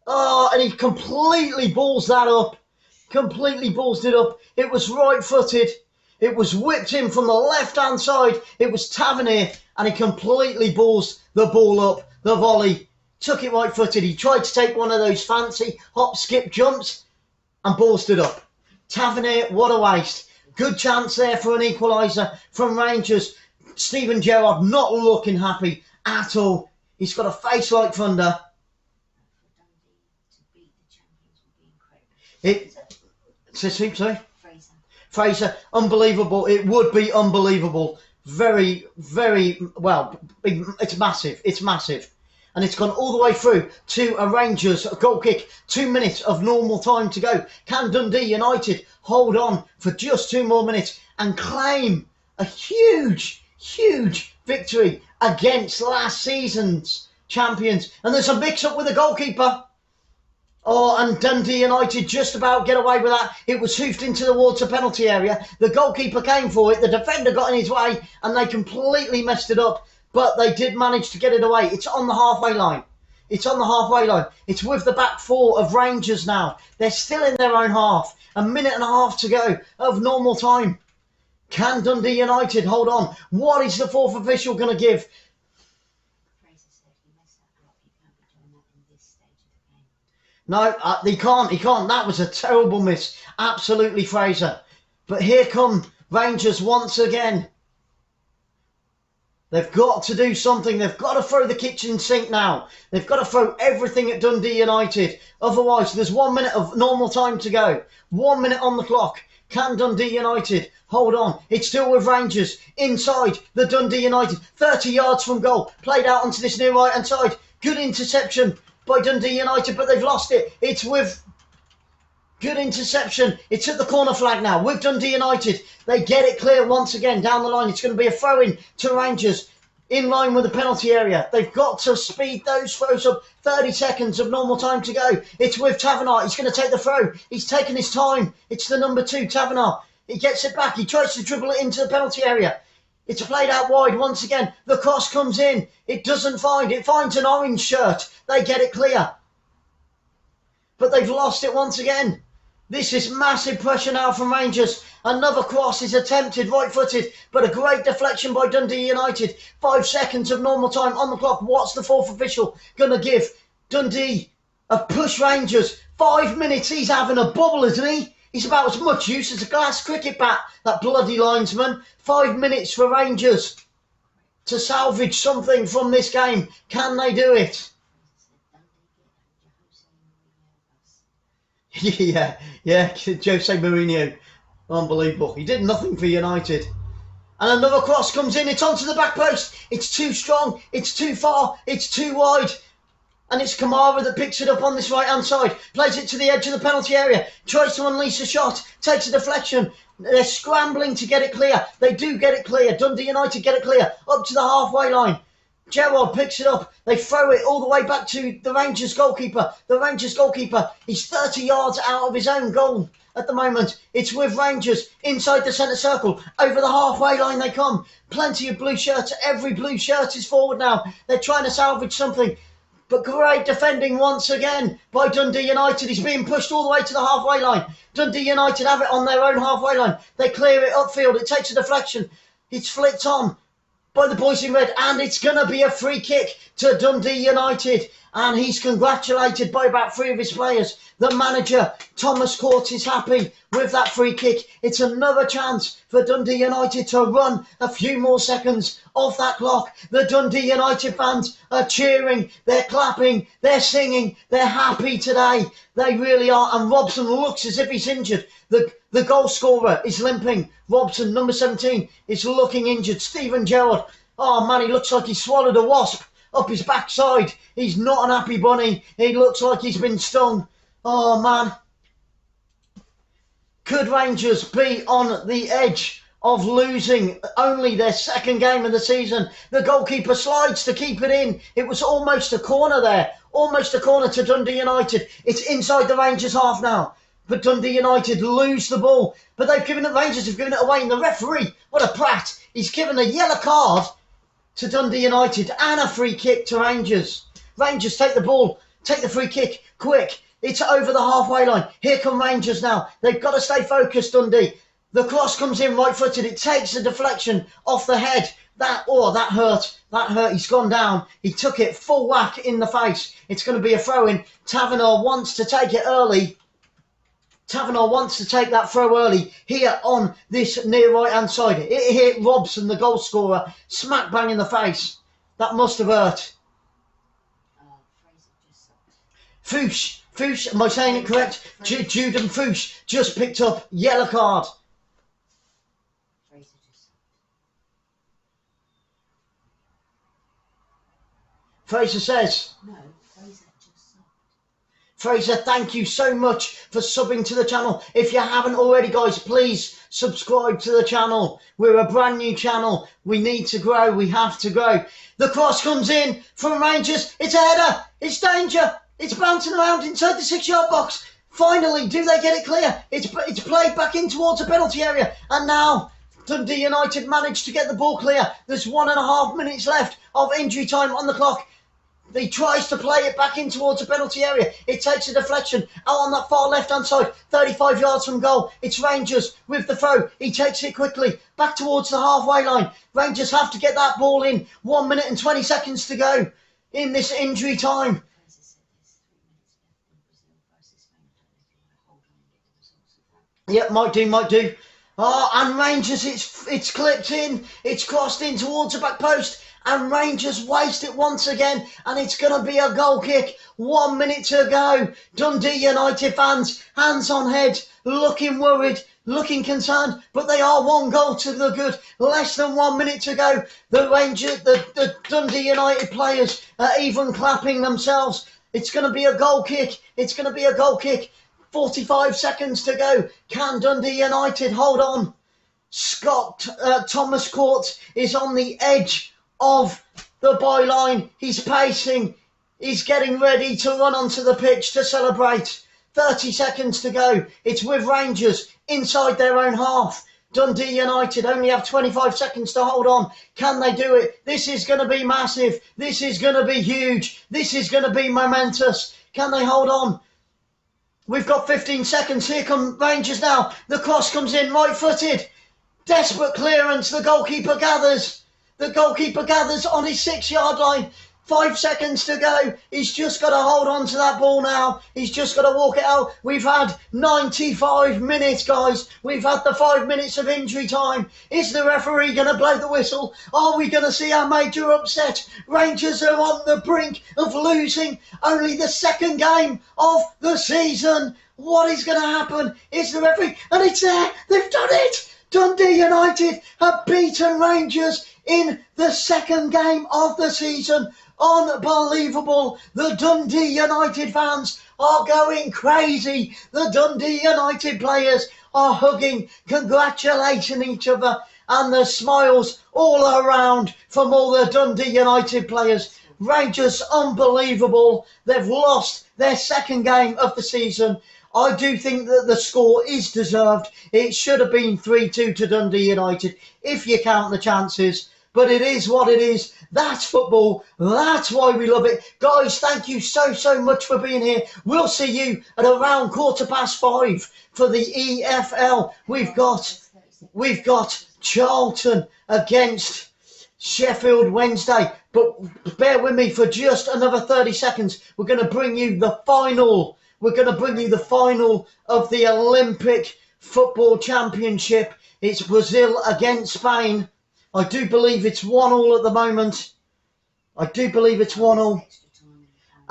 Speaker 1: And he completely balls that up. Completely balls it up. It was right-footed. It was whipped in from the left-hand side. It was 𝓤𝓸𝓷𝓲𝓷𝓰, and he completely balls the ball up. The volley. Took it right-footed. He tried to take one of those fancy hop, skip jumps and ballsed it up. 𝓤𝓸𝓷𝓲𝓷𝓰, what a waste. Good chance there for an equaliser from Rangers. Steven Gerrard not looking happy at all. He's got a face like thunder. Sorry? Fraser, unbelievable. It would be unbelievable. Very, very, well, big, it's massive. It's massive. And it's gone all the way through to a Rangers goal kick. 2 minutes of normal time to go. Can Dundee United hold on for just 2 more minutes and claim a huge, huge victory against last season's champions? And there's a mix-up with the goalkeeper. And Dundee United just about get away with that. It was hoofed into towards the penalty area. The goalkeeper came for it. The defender got in his way and they completely messed it up. But they did manage to get it away. It's on the halfway line. It's on the halfway line. It's with the back four of Rangers now. They're still in their own half. 1.5 minutes to go of normal time. Can Dundee United hold on? What is the fourth official going to give?
Speaker 2: Fraser said he messed that up. You can't be doing that in this stage
Speaker 1: No, he can't. That was a terrible miss. Absolutely, Fraser. But here come Rangers once again. They've got to do something. They've got to throw the kitchen sink now. They've got to throw everything at Dundee United. Otherwise, there's 1 minute of normal time to go. 1 minute on the clock. Can Dundee United hold on? It's still with Rangers inside the Dundee United. 30 yards from goal. Played out onto this near right-hand side. Good interception by Dundee United, but they've lost it. It's with good interception. It's at the corner flag now with Dundee United. They get it clear once again down the line. It's going to be a throw-in to Rangers in line with the penalty area. They've got to speed those throws up. 30 seconds of normal time to go. It's with 𝓤𝓸𝓷𝓲𝓷𝓰. He's going to take the throw. He's taken his time. It's the number 2, 𝓤𝓸𝓷𝓲𝓷𝓰. He gets it back. He tries to dribble it into the penalty area. It's played out wide once again. The cross comes in. It doesn't find. It finds an orange shirt. They get it clear. But they've lost it once again. This is massive pressure now from Rangers. Another cross is attempted, right-footed, but a great deflection by Dundee United. 5 seconds of normal time on the clock. What's the fourth official going to give? Dundee have pushed Rangers. 5 minutes. He's having a bubble, isn't he? He's about as much use as a glass cricket bat, that bloody linesman. 5 minutes for Rangers to salvage something from this game. Can they do it? Yeah, Jose Mourinho. Unbelievable. He did nothing for United. And another cross comes in. It's onto the back post. It's too strong. It's too far. It's too wide. And it's Kamara that picks it up on this right-hand side. Plays it to the edge of the penalty area. Tries to unleash a shot. Takes a deflection. They're scrambling to get it clear. They do get it clear. Dundee United get it clear. Up to the halfway line. Gerrard picks it up. They throw it all the way back to the Rangers goalkeeper. The Rangers goalkeeper, he's 30 yards out of his own goal at the moment. It's with Rangers inside the centre circle. Over the halfway line they come. Plenty of blue shirts. Every blue shirt is forward now. They're trying to salvage something. But great defending once again by Dundee United. He's being pushed all the way to the halfway line. Dundee United have it on their own halfway line. They clear it upfield. It takes a deflection. It's flicked on by the boys in red, and it's going to be a free kick to Dundee United, and he's congratulated by about 3 of his players. The manager, Thomas Court, is happy with that free kick. It's another chance for Dundee United to run a few more seconds off that clock. The Dundee United fans are cheering, they're clapping, they're singing, they're happy today. They really are, and Robson looks as if he's injured. The goal scorer is limping. Robson, number 17, is looking injured. Steven Gerrard, oh man, he looks like he swallowed a wasp up his backside. He's not an happy bunny. He looks like he's been stung. Oh man. Could Rangers be on the edge of losing only their second game of the season? The goalkeeper slides to keep it in. It was almost a corner there. Almost a corner to Dundee United. It's inside the Rangers half now. But Dundee United lose the ball. But they've given it, Rangers have given it away. And the referee, what a prat. He's given a yellow card to Dundee United and a free kick to Rangers. Rangers take the ball, take the free kick, quick. It's over the halfway line. Here come Rangers now. They've got to stay focused, Dundee. The cross comes in right-footed. It takes a deflection off the head. That hurt. That hurt. He's gone down. He took it full whack in the face. It's going to be a throw-in. 𝓤𝓸𝓷𝓲𝓷𝓰 wants to take it early. 𝓤𝓸𝓷𝓲𝓷𝓲𝓷 wants to take that throw early here on this near right-hand side. It hit Robson, the goal scorer, smack bang in the face. That must have hurt. 𝓣𝓱𝓪𝓷𝓴𝓼, am I saying it correct? 𝓳𝓸𝓲𝓷𝓲𝓷𝓰 just picked up yellow card. Fraser says.
Speaker 2: No, Fraser just subbed.
Speaker 1: Fraser, thank you so much for subbing to the channel. If you haven't already, guys, please subscribe to the channel. We're a brand new channel. We need to grow. We have to grow. The cross comes in from Rangers. It's a header. It's danger. It's bouncing around inside the 6-yard box. Finally, do they get it clear? It's played back in towards the penalty area. And now Dundee United managed to get the ball clear. There's 1.5 minutes left of injury time on the clock. He tries to play it back in towards the penalty area. It takes a deflection out on that far left-hand side, 35 yards from goal. It's Rangers with the throw. He takes it quickly back towards the halfway line. Rangers have to get that ball in. 1 minute and 20 seconds to go in this injury time. Yep, might do. Oh, and Rangers, it's clipped in. It's crossed in towards the back post. And Rangers waste it once again. And it's going to be a goal kick. 1 minute to go. Dundee United fans, hands on head, looking worried, looking concerned. But they are 1 goal to the good. Less than 1 minute to go. The Dundee United players are even clapping themselves. It's going to be a goal kick. 45 seconds to go. Can Dundee United hold on? Thomas Court is on the edge of the byline. He's pacing. He's getting ready to run onto the pitch to celebrate. 30 seconds to go. It's with Rangers inside their own half. Dundee United only have 25 seconds to hold on. Can they do it? This is going to be massive. This is going to be huge. This is going to be momentous. Can they hold on? We've got 15 seconds. Here come Rangers now. The cross comes in, right-footed. Desperate clearance. The goalkeeper gathers. On his 6-yard line. 5 seconds to go. He's just got to hold on to that ball now. He's just got to walk it out. We've had 95 minutes, guys. We've had the 5 minutes of injury time. Is the referee going to blow the whistle? Are we going to see our major upset? Rangers are on the brink of losing only the 2nd game of the season. What is going to happen? Is the referee? And it's there. They've done it. Dundee United have beaten Rangers in the 2nd game of the season. Unbelievable. The Dundee United fans are going crazy. The Dundee United players are hugging, congratulating each other, and the smiles all around from all the Dundee United players. Rangers, unbelievable. They've lost their 2nd game of the season. I do think that the score is deserved. It should have been 3-2 to Dundee United, if you count the chances. But it is what it is. That's football. That's why we love it. Guys, thank you so much for being here. We'll see you at around 5:15 for the EFL. We've got Charlton against Sheffield Wednesday. But bear with me for just another 30 seconds. We're going to bring you the final. We're going to bring you the final of the Olympic Football Championship. It's Brazil against Spain. I do believe it's 1-1 at the moment. And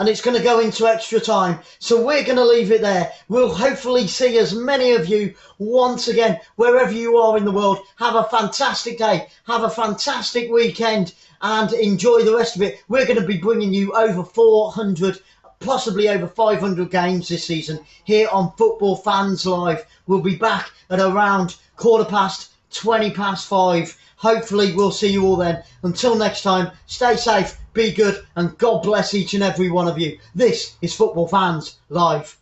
Speaker 1: it's going to go into extra time. So we're going to leave it there. We'll hopefully see as many of you once again, wherever you are in the world. Have a fantastic day. Have a fantastic weekend. And enjoy the rest of it. We're going to be bringing you over 400, possibly over 500 games this season here on Football Fans Live. We'll be back at around 5:20. Hopefully we'll see you all then. Until next time, stay safe, be good, and God bless each and every one of you. This is Football Fans Live.